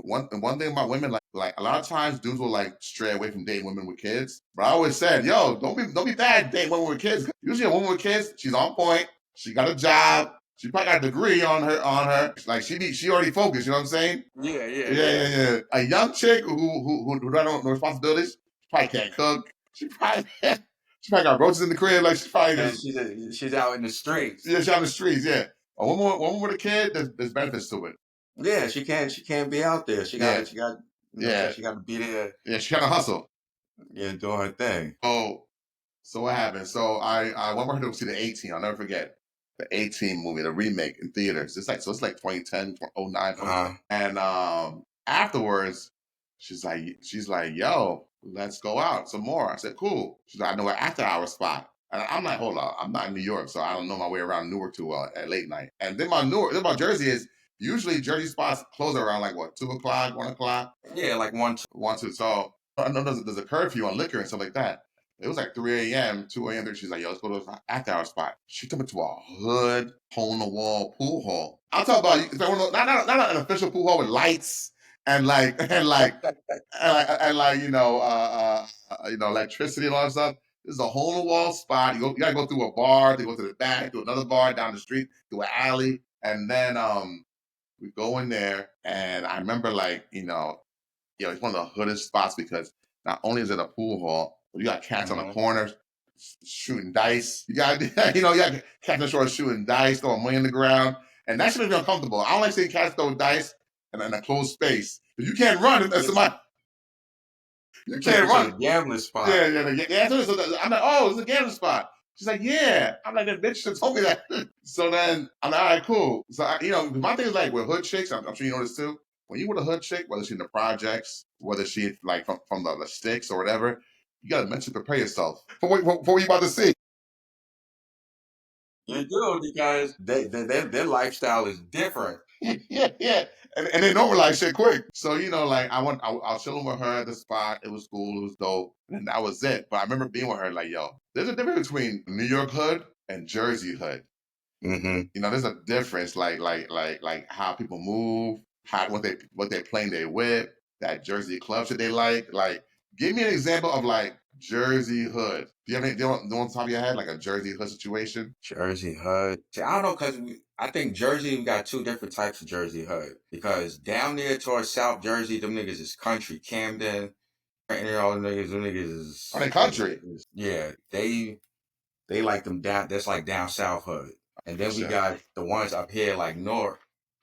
like a lot of times dudes will like stray away from dating women with kids. But I always said, yo, don't be bad dating women with kids. Usually a woman with kids, she's on point. She got a job. She probably got a degree on her. Like she already focused. You know what I'm saying? Yeah, yeah, Yeah, yeah, yeah. yeah. A young chick who don't know no responsibilities, she probably can't cook. She probably got roaches in the crib. Like she probably And just she's out in the streets. yeah, she on the streets. Yeah. one more with a kid, there's benefits to it. Yeah, she can't be out there. Yeah, She got you know what I'm saying, yeah, she got to be there, yeah. She gotta hustle. yeah, doing her thing. Oh, so what happened? So I went with her to see the 18. I'll never forget the 18 movie, the remake in theaters. It's like 2010, 09, 2010. Uh-huh. And afterwards, she's like, yo, let's go out some more. I said, cool. She's like, I know an after hour spot. And I'm like, hold on, I'm not in New York, so I don't know my way around Newark too well at late night. And then my Jersey is usually Jersey spots close around like what, 2 o'clock, 1 o'clock, Yeah, like one. 1, 2. So I know there's a curfew on liquor and stuff like that. It was like 3 a.m., 2 a.m. She's like, yo, let's go to the after hour spot. She took me to a hood, hole in the wall pool hall. I'll talk about it's like not an official pool hall with lights and like electricity and all that stuff. This is a hole in the wall spot. You gotta go through a bar to go to the back, to another bar down the street, through an alley, and then we go in there. And I remember it's one of the hoodest spots because not only is it a pool hall, but you got cats on the Mhm. corners shooting dice. You got you got cats on the shore shooting dice, throwing money in the ground, and that should be uncomfortable. I don't like seeing cats throw dice in a closed space. But you can't run if there's somebody. You You took can't her to run. the gambling spot. Yeah. So I'm like, oh, it's a gambling spot. She's like, yeah. I'm like, that bitch should have told me that. So then I'm like, all right, cool. So my thing is like with hood chicks, I'm sure you know this too. When you with a hood chick, whether she's in the projects, whether she like from the sticks or whatever, you gotta mentally prepare yourself for what you about to see. You do because their lifestyle is different. Yeah. And they normalize shit quick. So, like I was chilling with her at the spot. It was cool, it was dope. And that was it. But I remember being with her like, yo, there's a difference between New York hood and Jersey hood. Hmm. There's a difference, like how people move, how what they playing they with, that Jersey club shit they like. Like, give me an example of like Jersey hood. Do you have any? Do you know on top of your head like a Jersey hood situation? Jersey Hood. See, I don't know because I think Jersey we got two different types of Jersey Hood. Because down there towards South Jersey, them niggas is country. Camden, and all them niggas Or the is country? yeah. They like them down. That's like down South Hood. And For then we sure. got the ones up here like North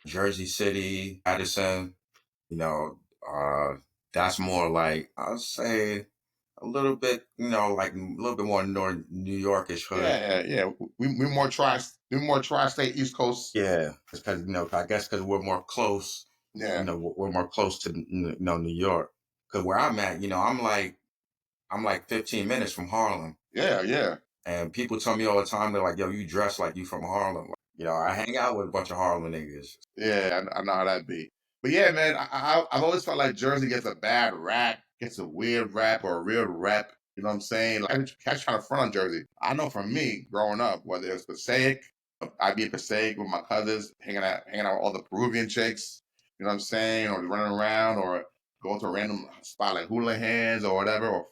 Jersey City, Addison. You know, that's more like I'll say a little bit. Like a little bit more North New Yorkish hood. Yeah. We more tri-state East Coast. Yeah, because I guess because we're more close. Yeah. We're more close to New York. Because where I'm at, I'm like 15 minutes from Harlem, Yeah. and people tell me all the time they're like, "Yo, you dress like you from Harlem." I hang out with a bunch of Harlem niggas. Yeah, I know how that be. But yeah, man, I've always felt like Jersey gets a bad rap, gets a weird rap or a real rap. You know what I'm saying? Like, catch trying to front on Jersey. I know from me growing up, whether it's Passaic, I'd be in Passaic with my cousins, hanging out with all the Peruvian chicks. You know what I'm saying? Or running around, or go to a random spot like Hula Hands or whatever, or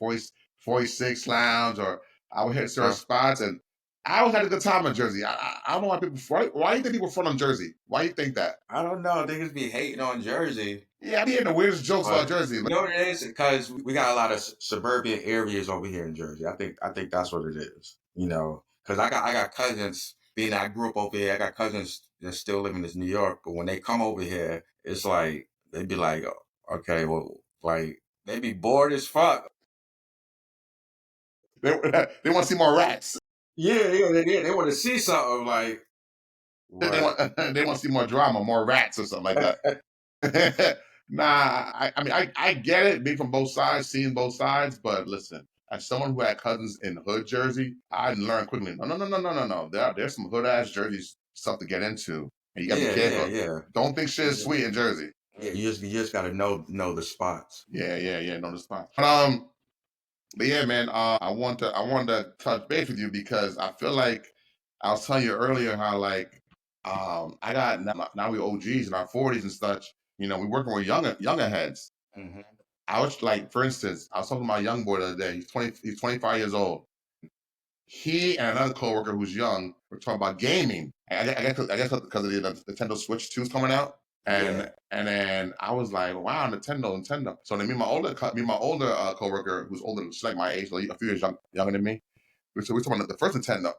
46 Lounge, or I would hit certain Huh? spots and I always had a good time in Jersey. I don't know why people. Why do you think people front on Jersey? Why do you think that? I don't know. Niggas be hating on Jersey, Yeah, I be hearing the weirdest jokes about but Jersey. you know what it is? Because we got a lot of suburban areas over here in Jersey. I think that's what it is. Because I got cousins. Being that I grew up over here, I got cousins that still live in this New York. But when they come over here, it's like they be like, "Oh, okay, well, like they be bored as fuck." They, they want to see more rats. They want to see something like They what? want they want to see more drama, more rats or something like that. Nah, I mean I get it, being from both sides, seeing both sides, but listen, as someone who had cousins in hood Jersey, I learned quickly. No. There's some hood ass Jersey stuff to get into, and you gotta be careful. Yeah. Don't think shit is sweet in Jersey. Yeah, you just gotta know the spots. Yeah. No, the spot. But yeah, man, I wanted to touch base with you because I feel like I was telling you earlier how like I got now we OGs in our 40s and such. We working with younger heads. Hmm. I was like, for instance, I was talking to my young boy the other day. He's 25 years old. He and another coworker who's young were talking about gaming. I guess because of the Nintendo Switch 2 is coming out. Yeah. And then I was like, wow, Nintendo. So then me and my older coworker, who's older, she's like my age, like a few years younger than me. we talking about the first Nintendo,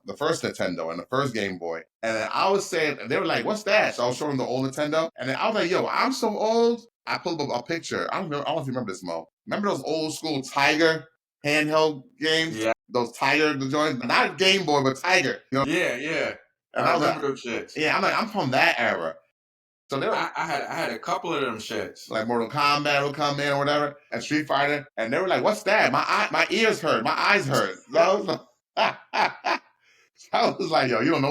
and the first Game Boy. And then I was saying, and they were like, "What's that?" So I was showing them the old Nintendo, and then I was like, "Yo, I'm so old." I pulled up a picture. I don't know if you remember this, Mo. Remember those old school Tiger handheld games? Yeah, Those Tiger the joints, not Game Boy, but Tiger. You know? yeah, yeah. And I I was like, remember those shits. "Yeah, I'm from that era." So they were I had a couple of them shits. like Mortal Kombat would come in or whatever, and Street Fighter, and they were like, "What's that? My ears hurt, my eyes hurt." So I was like, I was like, "Yo, you don't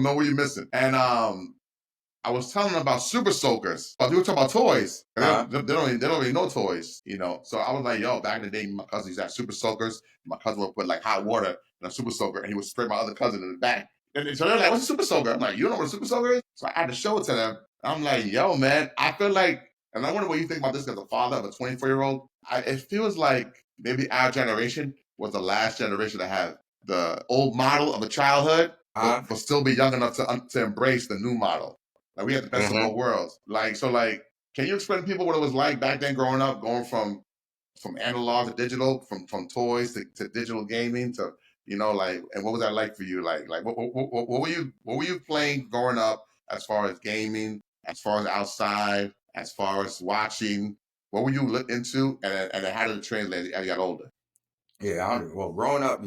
know what you're missing." And I was telling them about super soakers. But we were talking about toys. And Uh, they don't even know toys, you know. So I was like, yo, back in the day, my cousin used to have super soakers. My cousin would put like hot water in a super soaker, and he would spray my other cousin in the back. And so they're like, what's a super soaker? I'm like, you don't know what a super soaker is? So I had to show it to them. I'm like, yo, man, I feel like, and I wonder what you think about this as a father of a 24-year-old. It feels like maybe our generation was the last generation to have the old model of a childhood, uh, but still be young enough to embrace the new model. Like we had the best of hmm both worlds. Like, can you explain to people what it was like back then growing up, going from analog to digital, from toys to digital gaming to like, and what was that like for you? Like what were you playing growing up as far as gaming, as far as outside, as far as watching? What were you into, and then how did it translate as you got older? yeah. Well, growing up,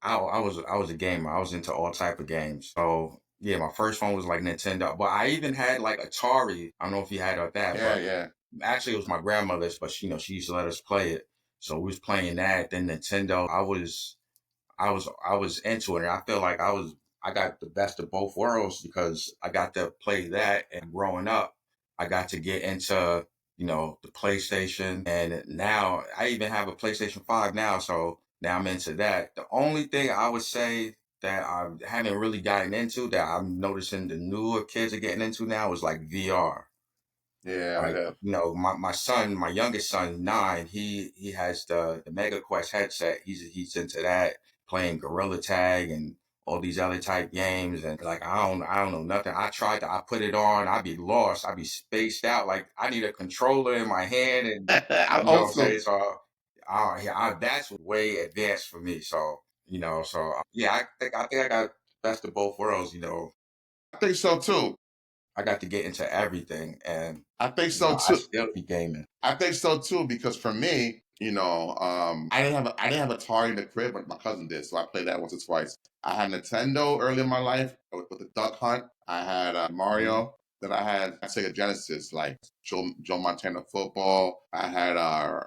I was a gamer. I was into all type of games. So yeah, my first one was like Nintendo, but I even had like Atari. I don't know if you had that, Yeah, but yeah. actually it was my grandmother's. But she used to let us play it. So we was playing that. Then Nintendo. I was into it, and I feel like I got the best of both worlds because I got to play that, and growing up, I got to get into the PlayStation, and now I even have a PlayStation 5 now, so now I'm into that. The only thing I would say that I haven't really gotten into that I'm noticing the newer kids are getting into now is like VR. Yeah, Like, yeah. my son, my youngest son, 9, he has the Mega Quest headset. He's into that, playing Gorilla Tag and all these other type games. And like, I don't know nothing. I put it on, I'd be lost. I'd be spaced out. Like, I need a controller in my hand, and I'm you know what old I'm saying? school. So, yeah, that's way advanced for me. So, yeah, I think I got best of both worlds. I think so too. I got to get into everything, and I think so I too. still be gaming. I think so too because for me, I didn't have Atari in the crib, but my cousin did, so I played that once or twice. I had Nintendo early in my life with the Duck Hunt. I had Mhm. Mario. Then I had Sega Genesis, like Joe Montana Football. I had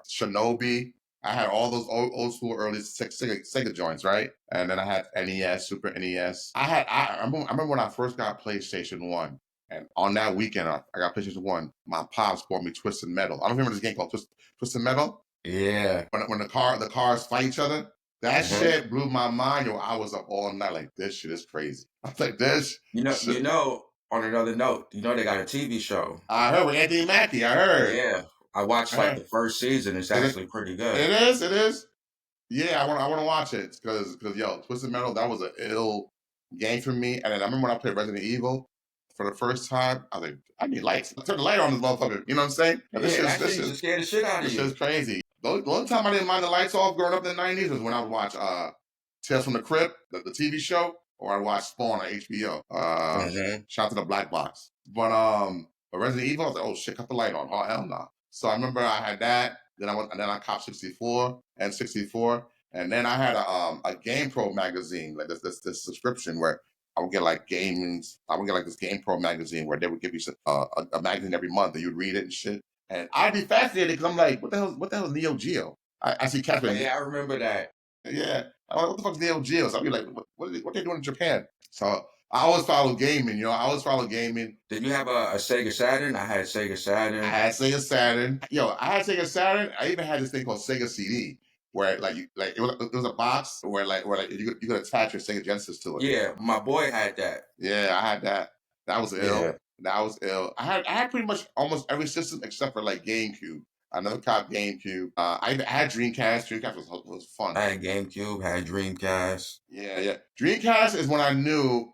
Shinobi. I had all those old school early Sega joints, right? And then I had NES, Super NES. I remember when I first got PlayStation One. And on that weekend, I got PlayStation One. My pops bought me Twisted Metal. I don't remember this game called Twisted Metal. Yeah. When the cars fight each other, that Mhm. shit blew my mind. Yo, I was up all night like this shit is crazy. I was like this shit. On another note, they got a TV show. I heard with Anthony Mackie. I heard. Yeah. I watched I like heard. the first season. It's Is it? actually pretty good. It is. It is. Yeah, I want to watch it because yo, Twisted Metal, that was an ill game for me. And then I remember when I played Resident Evil for the first time, I was like, I need lights. Turn the light on this motherfucker. You know what I'm saying? And Yeah, that shit used to scare the shit out of this shit's you. crazy. The only time I didn't mind the lights off growing up in the '90s was when I would watch Tales from the Crypt, the TV show, or I watched Spawn on HBO. Mhm. Shout out to the Black Box. But Resident Evil, I was like, oh shit, cut the light on. Oh hell no. So I remember I had that. And then I copped 64 and 64, and then I had a Game Pro magazine, like this subscription where I would get like gamings. I would get like this Game Pro magazine where they would give you a magazine every month, and you'd read it and shit. And I'd be fascinated because I'm like, what the hell is Neo Geo? I see Oh Catherine. yeah, I remember that. Yeah, I'm like, what the fuck is Neo Geo? So I'd be like, what they doing in Japan? So I always follow gaming, I always follow gaming. Did you have a Sega Saturn? I had Sega I Saturn. had Sega Saturn. I had Sega Saturn. I even had this thing called Sega CD, where it was a box where you could attach your Sega Genesis to it. Yeah, my boy had that. Yeah, I had that. That was ill. Yeah. That was ill. I had pretty much almost every system except for like GameCube. I never caught GameCube. I had Dreamcast. Dreamcast was fun. I had GameCube, had Dreamcast. Yeah, yeah. Dreamcast is when I knew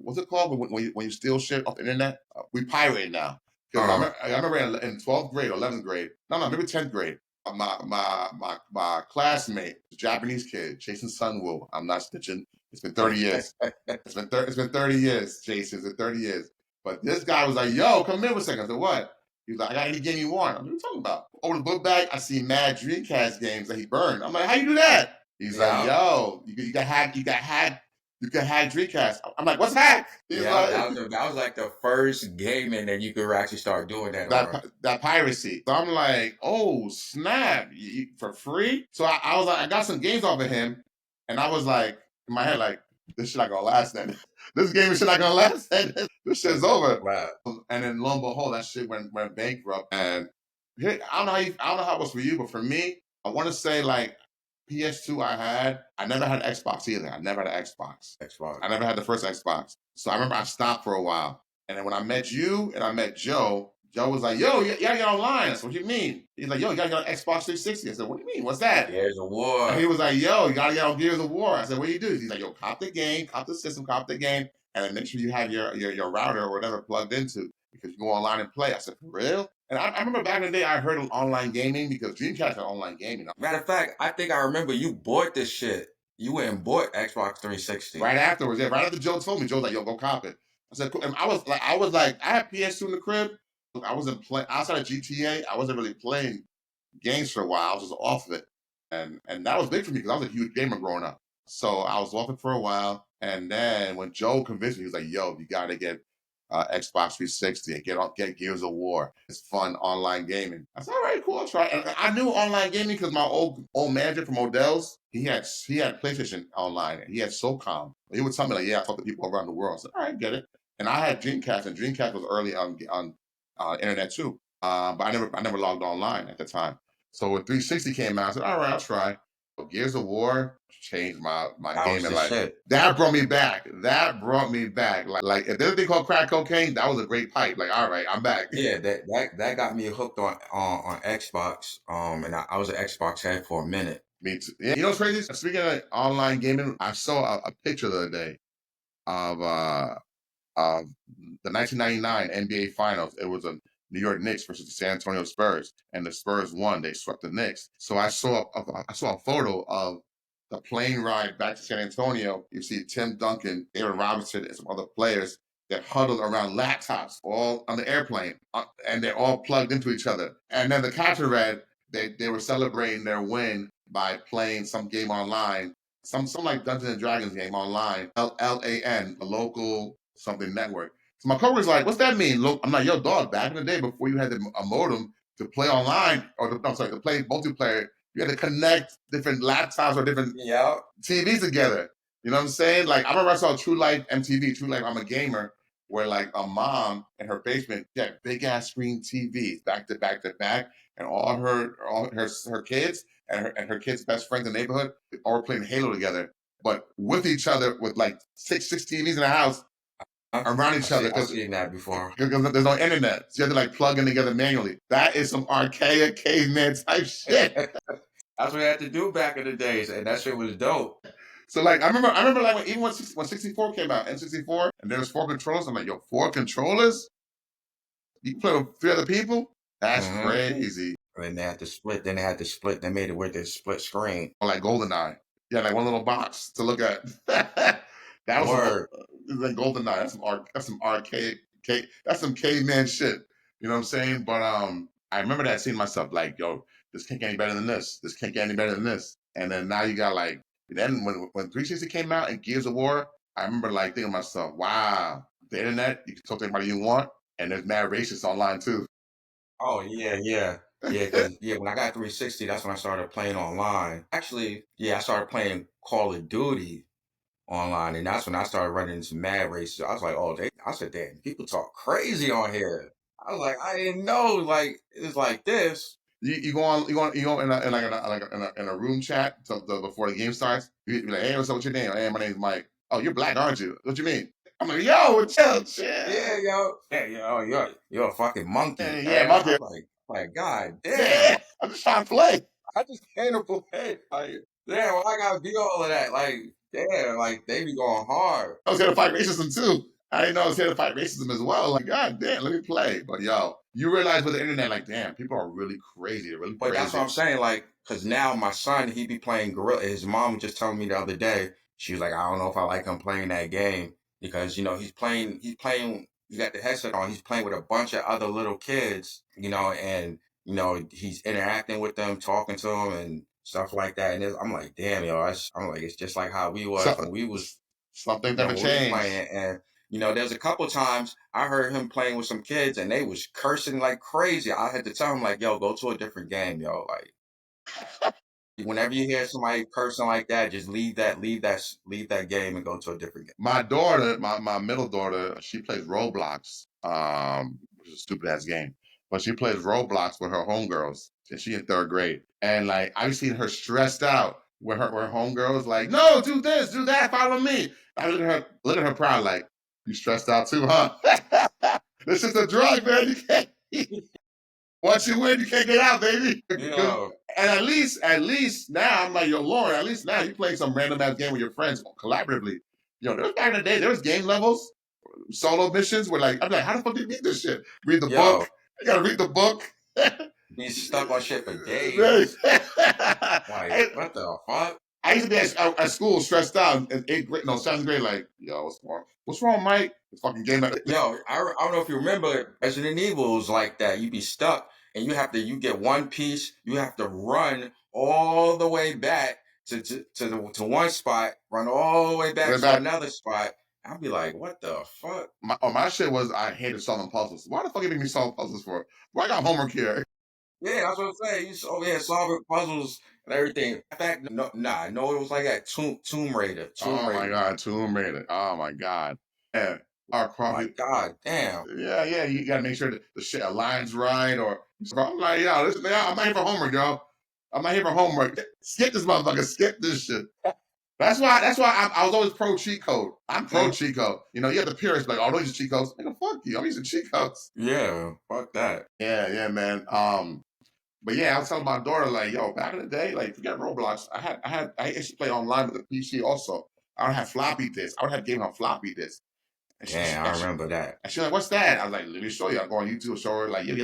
what's it called when you steal shit off the internet? We pirate now because Oh, I remember in 12th grade or 11th grade. No, maybe 10th grade. my classmate, Japanese kid, Jason Sunwoo. I'm not snitching. It's been 30 years. It's been 30 years, Jason. It's been 30 years. But this guy was like, "Yo, come here for a second." I said, "What?" He was like, "I got any game you want." I'm like, "What are you talking about?" Over the book bag, I see mad Dreamcast games that he burned. I'm like, "How you do that?" He's like, Yeah. "Yo, you got hack, you got hack Dreamcast." I'm like, "What's hack?" He's Yeah, like, that was like the first gaming that you could actually start doing that on. that piracy. So I'm like, oh snap, for free. So I was like, I got some games off of him, and I was like, in my head, like, this shit not gonna last. Then this game is shit not gonna last. Then this shit's over. Wow. And then lo and behold, that shit went bankrupt. And here, I don't know how it was for you, but for me, I want to say like PS2 I never had an Xbox either. I never had an Xbox. Xbox. I never had the first Xbox. So I remember I stopped for a while. And then when I met you and I met Joe, Joe was like, "Yo, you gotta get online." I said, "What do you mean?" He's like, "Yo, you gotta get on Xbox 360." I said, "What do you mean? What's that?" There's a And he war. was like, "Yo, you gotta get on Gears of War." I said, "What do you do?" He's like, "Yo, cop the game, cop the system, cop the game, and then make sure you have your router or whatever plugged into because you go online and play." I said, "For real?" And I remember back in the day, I heard of online gaming because Dreamcast had online gaming. Matter of fact, I think I remember you bought this shit. You went and bought Xbox 360. Right afterwards, yeah, right after Joe told me, Joe was like, "Yo, go cop it." I said, cool. And I was like, I had PS2 in the crib. I wasn't playing outside of GTA. I wasn't really playing games for a while. I was just off of it, and that was big for me because I was a huge gamer growing up. So I was off it for a while, and then when Joe convinced me, he was like, "Yo, you got to get Xbox 360 and get Gears of War. It's fun online gaming." I said, "All right, cool, I'll try." And I knew online gaming because my old manager from Odell's, he had PlayStation online and he had SOCOM. He would tell me like, "Yeah, I talk to people around the world." I said, "All right, get it." And I had Dreamcast, and Dreamcast was early on internet too. But I never logged online at the time. So when 360 came out, I said, "All right, I'll try." But Gears of War changed my That was gaming the life. shit. That brought me back. That brought me back. Like if there's a thing called crack cocaine, that was a great pipe. Like, all right, I'm back. Yeah, that got me hooked on Xbox. And I was an Xbox head for a minute. Me too. Yeah, you know what's crazy? Speaking of online gaming, I saw a picture the other day of uh, the 1999 NBA Finals. It was a New York Knicks versus the San Antonio Spurs, and the Spurs won. They swept the Knicks. So I saw a photo of the plane ride back to San Antonio. You see Tim Duncan, Aaron Robinson, and some other players that huddled around laptops all on the airplane, and they're all plugged into each other. And then the capture read they were celebrating their win by playing some game online, some like Dungeons and Dragons game online, LAN, a local something network. So my coworker's like, "What's that mean?" Look, I'm like, "Yo, dog, back in the day before you had a modem to play online I'm sorry, to play multiplayer, you had to connect different laptops or different Yeah. TVs together." You know what I'm saying? Like I remember I saw True Life MTV, True Life, I'm a gamer, where like a mom in her basement had big ass screen TVs back to back to back, and all her kids and her kids' best friends in the neighborhood all were playing Halo together, but with each other with like six TVs in the house around each other I've because seen that before. there's no internet. So you have to like plug in together manually. That is some archaic caveman type shit. That's what I had to do back in the days, and that shit was dope. So like I remember like even when 64 came out, N64, and there was four controllers. I'm like, yo, four controllers? You can play with three other people? That's Hmm. crazy. And they had to split. Then they had to split. They made it where they split screen. Or like GoldenEye. Yeah, like one little box to look at. That was some Word. like GoldenEye. That's some archaic that's some caveman shit. You know what I'm saying? But I remember that seeing myself like, yo, this can't get any better than this. This can't get any better than this. And then now you got like then when 360 came out and Gears of War, I remember like thinking to myself, wow, the internet, you can talk to anybody you want, and there's mad racists online too. Oh yeah, yeah, yeah. Because yeah, when I got 360, that's when I started playing online. Actually, yeah, I started playing Call of Duty online, and that's when I started running into mad races. I was like, oh, I said, damn, people talk crazy on here. I was like, I didn't know, like it's like this. You go in a room chat before the game starts. You be like, "Hey, what's up with your name?" "Hey, my name's Mike." "Oh, you're black, aren't you?" "What you mean?" I'm like, "Yo, Yeah, chill." yo, yeah, yo, you're a fucking monkey. Yeah, I'm monkey. like, God Yeah, damn. I'm just trying to play. I just came to play. Like, damn, well, I gotta do all of that. Like, damn, like they be going hard. I was gonna fight racism too. I didn't know I was here to fight racism as well. Like, God damn, let me play. But yo, you realize with the internet, like, damn, people are really crazy. They're really But that's what crazy. I'm saying, like, because now my son, he be playing Gorilla. His mom was just telling me the other day, she was like, I don't know if I like him playing that game because, he got the headset on, he's playing with a bunch of other little kids, and, he's interacting with them, talking to them and stuff like that. And I'm like, damn, yo, I'm like, it's just like how we was So, when we was, something never when we was changed. playing. And, there's a couple times I heard him playing with some kids and they was cursing like crazy. I had to tell him like, yo, go to a different game, yo. Like, whenever you hear somebody cursing like that, just leave that game and go to a different game. My daughter, my middle daughter, she plays Roblox, which is a stupid ass game. But she plays Roblox with her homegirls, and she in third grade. And like I've seen her stressed out with her homegirls, like, no, do this, do that, follow me. I look at her proud, like, you stressed out too, huh? This is a drug, man. You can't once you win, you can't get out, baby. Yeah, And at least now, I'm like, yo, Lauren, at least now you playing some random ass game with your friends collaboratively. There was back in the day, there was game levels, solo missions where like, I'm like, how the fuck do you beat this shit? Read the yo, book. You gotta read the book. he's stuck on shit for Right. days. Like, what the fuck? I used to be at school stressed out in eighth grade, no, seventh grade, like, yo, what's wrong? What's wrong, Mike? This fucking game. Yo, I don't know if you remember Resident Evil was like that. You be stuck and you get one piece, you have to run all the way back to one spot, run all the way back to Back. another spot. I'll be like, what the fuck? My shit was I hated solving puzzles. Why the fuck you make me solve puzzles for? Well, I got homework here. Yeah, that's what I'm saying. You over here solving puzzles and everything. In fact, no, nah, no, it was like that Tomb Raider. Tomb Oh my Raider. god, Tomb Raider. Oh my god. Yeah. Our Like, coffee. god damn. Yeah, yeah. You gotta make sure that the shit aligns right. Or I'm like, yo, listen, man, I'm not here for homework, yo. I'm not here for homework. Skip this motherfucker. Skip this shit. That's why I was always pro cheat code. I'm pro Mhm. cheat code. You have the purists like, oh, don't use cheat codes. Nigga, fuck you. I'm using cheat codes. Yeah, fuck that. Yeah, yeah, man. But yeah, I was telling my daughter like, yo, back in the day, like, forget Roblox. I used to play online with the PC also. I would have floppy disks. I would have games on floppy disks. And she, she, Damn, I and she, remember that. and she's like, what's that? I was like, let me show you. I go on YouTube, show her like, you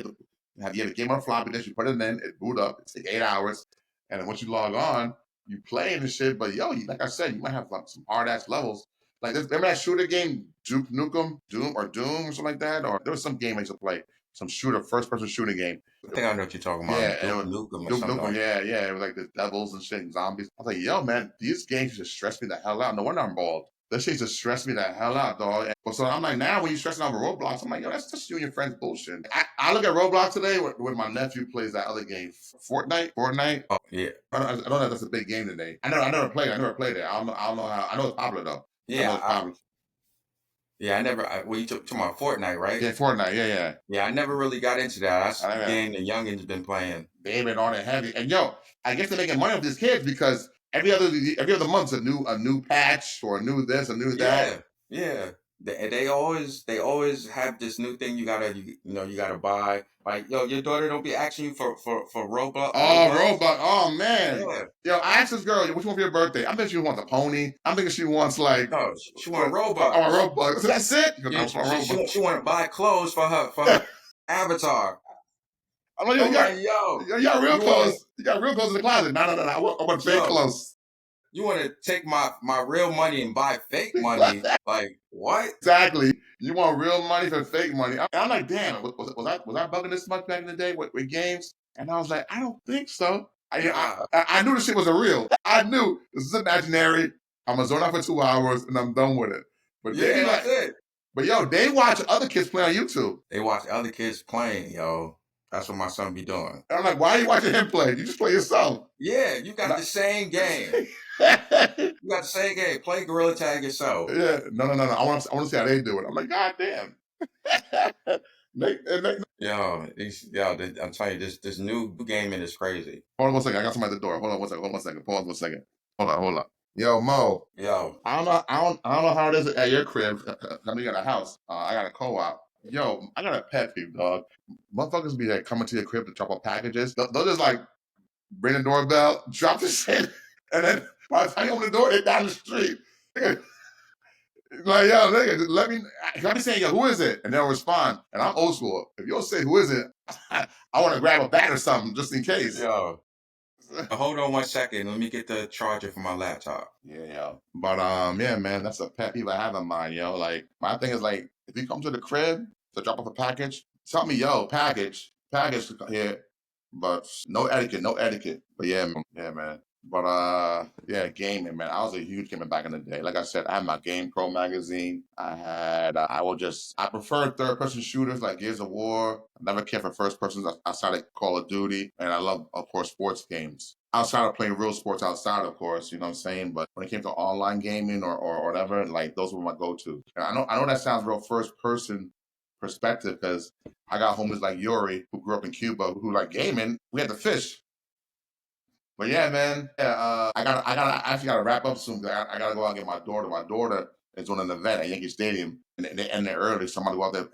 have a game on floppy disk. You put it in, it boot up. It takes 8 hours, and then once you log on, you play and shit. But yo, like I said, you might have like some hard ass levels. Like, remember that shooter game, Duke Nukem, Doom or something like that? Or there was some game I used to play, some shooter, first person shooting game. I think I know what you're talking Yeah, about. and it Duke was Nukem or Duke something Nukem. like Yeah, yeah. It was like the devils and shit and zombies. I was like, yo, man, these games just stress me the hell out. No wonder I'm bald. That shit just stressed me the hell out, dog. But so I'm like, now when you stressing out over Roblox, I'm like, yo, that's just you and your friends bullshit. I look at Roblox today when my nephew plays that other game, Fortnite. Fortnite. that. Oh, yeah. I don't know if that's a big game today. I never played it. I never played it. I don't know how. I know it's popular though. I know Yeah, it's popular. I never, well, you took my Fortnite, right? Yeah, Fortnite. Yeah, yeah. Yeah, I never really got into that. That's the I, game the youngins been playing. they've been on it heavy. And yo, I guess they're making money off these kids because every other month's a new patch or a new this, a new that. Yeah, yeah. They always have this new thing you gotta buy. Like, yo, your daughter don't be asking you for Oh, Robux. Robot. Oh man. Yeah. Yo, I asked this girl, what you want for your birthday? I bet she wants a pony. I'm thinking she wants like No, she want a Robux. Robot. So that's it? She goes, I Yeah, want a Robot. she want to buy clothes for her avatar. I'm like, I'm like, yo, you got real you wanna clothes. You got real clothes in the closet. No, no, no, no. I want fake yo, clothes. you wanna take my real money and buy fake money? Like, what? Exactly. You want real money for fake money. I'm like, damn, was I bugging this much back in the day with games? And I was like, I don't think so. Nah. I knew the shit wasn't real. I knew this is imaginary. I'm gonna zone out for 2 hours and I'm done with it. But they be Yeah, like, that's it. but yo, they watch other kids play on YouTube. They watch other kids playing, yo. That's what my son be doing. And I'm like, why are you watching him play? You just play yourself. Yeah, you got the same game. Yeah, You got the same game. Play Gorilla Tag yourself. no, no, no, no. I want to see how they do it. I'm like, God damn. I'm telling you, this new gaming is crazy. Hold on 1 second. I got somebody at the door. Hold on 1 second. Hold on 1 second. Pause 1 second. Hold on. Yo, Mo. Yo, I don't know how it is at your crib. I mean, you got a house. I got a co-op. Yo, I got a pet peeve, dog. Motherfuckers be like coming to your crib to drop off packages. They'll just like ring the doorbell, drop the shit, and then by the time you open the door, they're down the street. Like, yo, nigga, let me say, yo, who is it? And they'll respond. And I'm old school. If you'll say, who is it? I want to grab a bat or something just in case. Yo, hold on 1 second. Let me get the charger for my laptop. Yeah, yo. But yeah, man, that's a pet peeve I have in mind, yo. Like, my thing is like, if you come to the crib to drop off a package, tell me, yo, package here. But no etiquette, no etiquette. But yeah, man. But yeah, gaming, man. I was a huge gamer back in the day. Like I said, I had my Game Pro magazine. I had, I prefer third person shooters like Gears of War. I never cared for first persons outside of Call of Duty. And I love, of course, sports games. Outside of playing real sports outside, of course, you know what I'm saying? But when it came to online gaming or whatever, like those were my go-to. And I know that sounds real first person perspective because I got homies like Yuri who grew up in Cuba who like gaming. We had to fish. But yeah, man, yeah, I actually gotta wrap up soon. I gotta go out and get my daughter. My daughter is doing an event at Yankee Stadium, and they end there early. Somebody go out there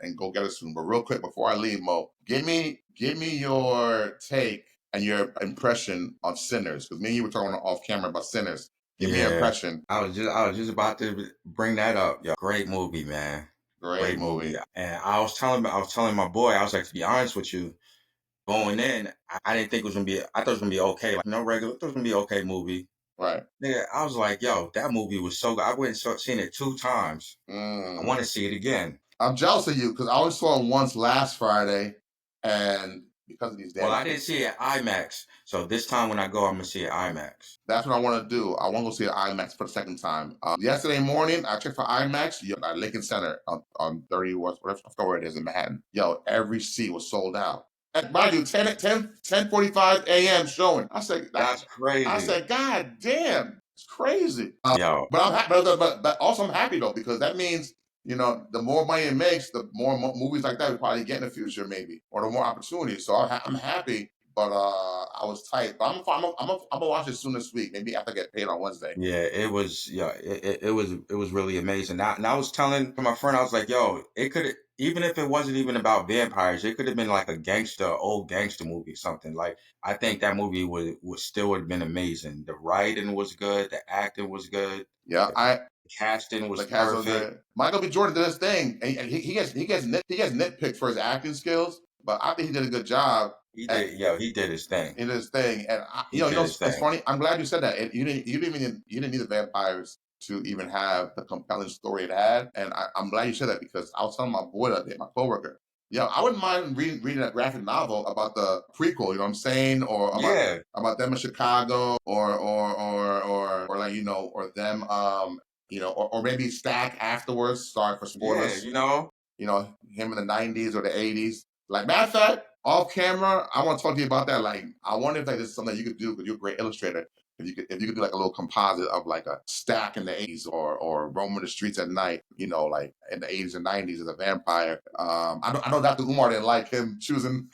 and go get us soon. But real quick before I leave, Mo, give me your take and your impression on Sinners, because me and you were talking off camera about Sinners. Give me your Yeah, impression. I was just about to bring that up. Yo, great movie, man. Great Great movie. movie, And I was telling my boy, I was like, to be honest with you, going in, I didn't think it was gonna be. I thought it was gonna be okay, like no regular. I thought it was gonna be okay movie. right? Yeah, I was like, yo, that movie was so good. I went and seen it 2 times. I Mm. want to see it again. I'm jealous of you because I only saw it once last Friday, and because of these Well, damn I didn't see it IMAX, so this time when I go, I'm gonna see it IMAX. That's what I want to do. I want to go see an IMAX for the second time. Yesterday morning, I checked for IMAX. Yo, at Lincoln Center on 30 whatever, I forgot where it is in Manhattan. Yo, every seat was sold out. And mind you, 10:45 a.m. showing. That's I crazy. said, God damn, it's crazy. Yo, But I'm happy. But also I'm happy though because that means the more money it makes, the more movies like that we probably get in the future, maybe, or the more opportunities. So I'm happy. But I was tight. But I'm gonna watch it soon this week. Maybe after I get paid on Wednesday. yeah, it was really amazing. Now, and I was telling to my friend, I was like, yo, it could, even if it wasn't even about vampires, it could have been like a old gangster movie, something like. I think that movie would have been amazing. The writing was good, the acting was good, Yeah, the I casting was the cast was perfect. good. Michael B. Jordan did his thing, and he gets nitpicked for his acting skills, but I think he did a good job. He did his thing. In his thing. And He did his it's thing. funny. I'm glad you said that. You didn't need the vampires to even have the compelling story it had. And I'm glad you said that because I was telling my boy that day, my coworker, I wouldn't mind reading a graphic novel about the prequel. You know what I'm saying, or Yeah, about them in Chicago, or like or them, or maybe Stack afterwards. Sorry for yeah, spoilers, him in the 90s or the 80s. Like, matter of fact, off camera, I want to talk to you about that. Like, I wonder if like, this is something you could do because you're a great illustrator. If you could do like a little composite of like a Stack in the 80s or roaming the streets at night, like in the 80s and 90s as a vampire. I know Dr. Umar didn't like him choosing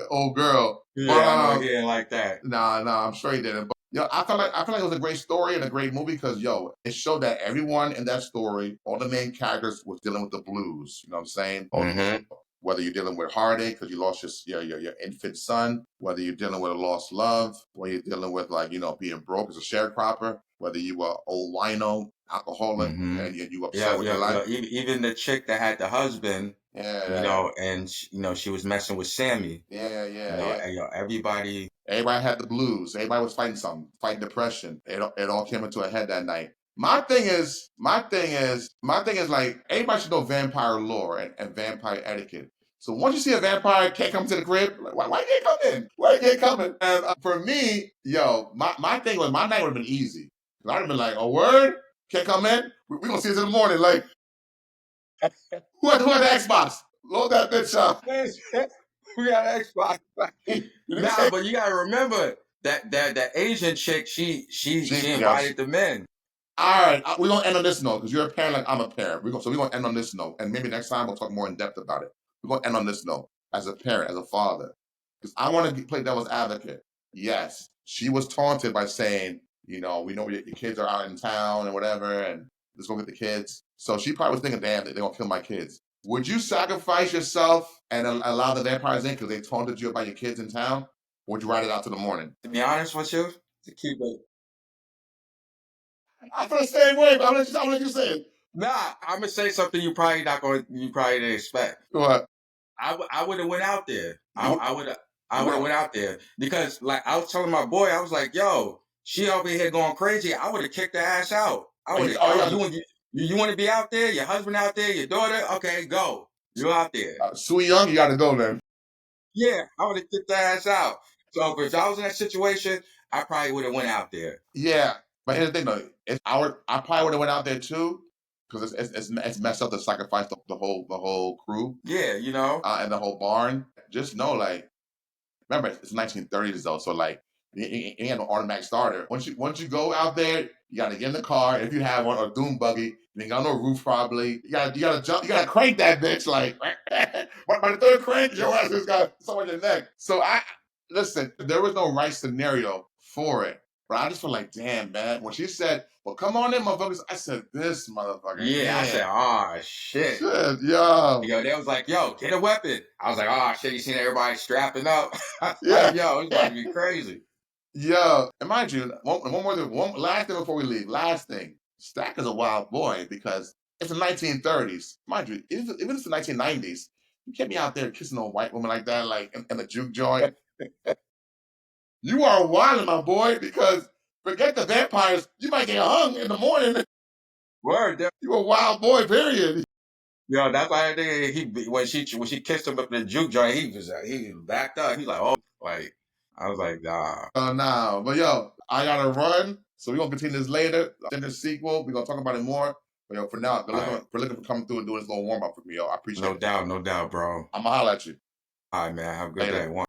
old girl. But yeah. I know he didn't like that. nah, I'm sure he didn't. But I feel like it was a great story and a great movie because it showed that everyone in that story, all the main characters, was dealing with the blues. You know what I'm saying? Hmm. Whether you're dealing with heartache because you lost your infant son, whether you're dealing with a lost love, whether you're dealing with like being broke as a sharecropper, whether you were old wino alcoholic Hmm. and you upset Yeah, with your yeah, life. yeah. Even the chick that had the husband, Yeah, and she was messing with Sammy. yeah. And, everybody. Everybody had the blues. Everybody was fighting something, fighting depression. It all came into a head that night. My thing is like everybody should know vampire lore and vampire etiquette. So once you see a vampire can't come to the crib, like, why you can't come in? Why you can't come in? And for me, my thing was my night would have been easy. 'Cause I'd have been like, a word can't come in. We gonna see this in the morning. Like who had the Xbox? Load that bitch up. We got Xbox. You didn't Nah, say but you gotta remember that Asian chick, she yes. invited the men. All right, we're gonna end on this note because you're a parent like I'm a parent. We're gonna end on this note, and maybe next time we'll talk more in depth about it. We're gonna end on this note as a parent, as a father, because I want to play devil's advocate. Yes, she was taunted by saying, we know your kids are out in town and whatever, and let's go get the kids. So she probably was thinking, damn, they're gonna kill my kids. Would you sacrifice yourself and allow the vampires in because they taunted you about your kids in town? Or would you ride it out to the morning? To be honest with you, To keep it. I feel the same way, but I'm let you say it. Nah, I'm gonna say something you probably didn't expect. What? I would have went out there. You would? I would have Wow. went out there because like I was telling my boy, I was like, yo, she over here going crazy. I would have kicked her ass out. I Oh, would have, oh, oh, yeah. you want to be out there? Your husband out there? Your daughter? Okay, go. You out there? Sweet Young, you got to go, man. Yeah, I would have kicked her ass out. So if I was in that situation, I probably would have went out there. Yeah, but here's the thing, though. I probably would have went out there too, because it's messed up to sacrifice the whole crew Yeah, you know. and the whole barn. Just know, like, remember, it's 1930s though, so like, you ain't no automatic starter. Once you go out there, you gotta get in the car. If you have one or doom buggy, you ain't got no roof probably. You gotta jump. You gotta crank that bitch like. by the third crank, your ass just got something in your neck. So I listen. There was no right scenario for it, but I just feel like, damn, man. When she said, "Well, come on in, motherfuckers," I said, "This motherfucker, Yeah, I yeah, said, oh shit. shit, yo, Yo, they was like, yo, get a weapon. I was like, oh shit, you seen everybody strapping up? I was like, yeah." yo, it's about to be crazy. Yeah, and mind you, one last thing before we leave. Last thing, Stack is a wild boy because it's the 1930s. Mind you, even if it's the 1990s, you can't be out there kissing a white woman like that, like in a juke joint. You are wild, my boy, because forget the vampires, you might get hung in the morning. Word, You a wild boy, period. yo, that's why I think when she kissed him up in the juke joint, he backed up. He's like, oh, like I was like, nah. Nah, but yo, I gotta run, so we're gonna continue this later. In the sequel, we're gonna talk about it more. But yo, for now, All right, for looking for coming through and doing this little warm up with me, yo. I appreciate it. no doubt, bro. I'm gonna holler at you All right, man, have a good day. later. One.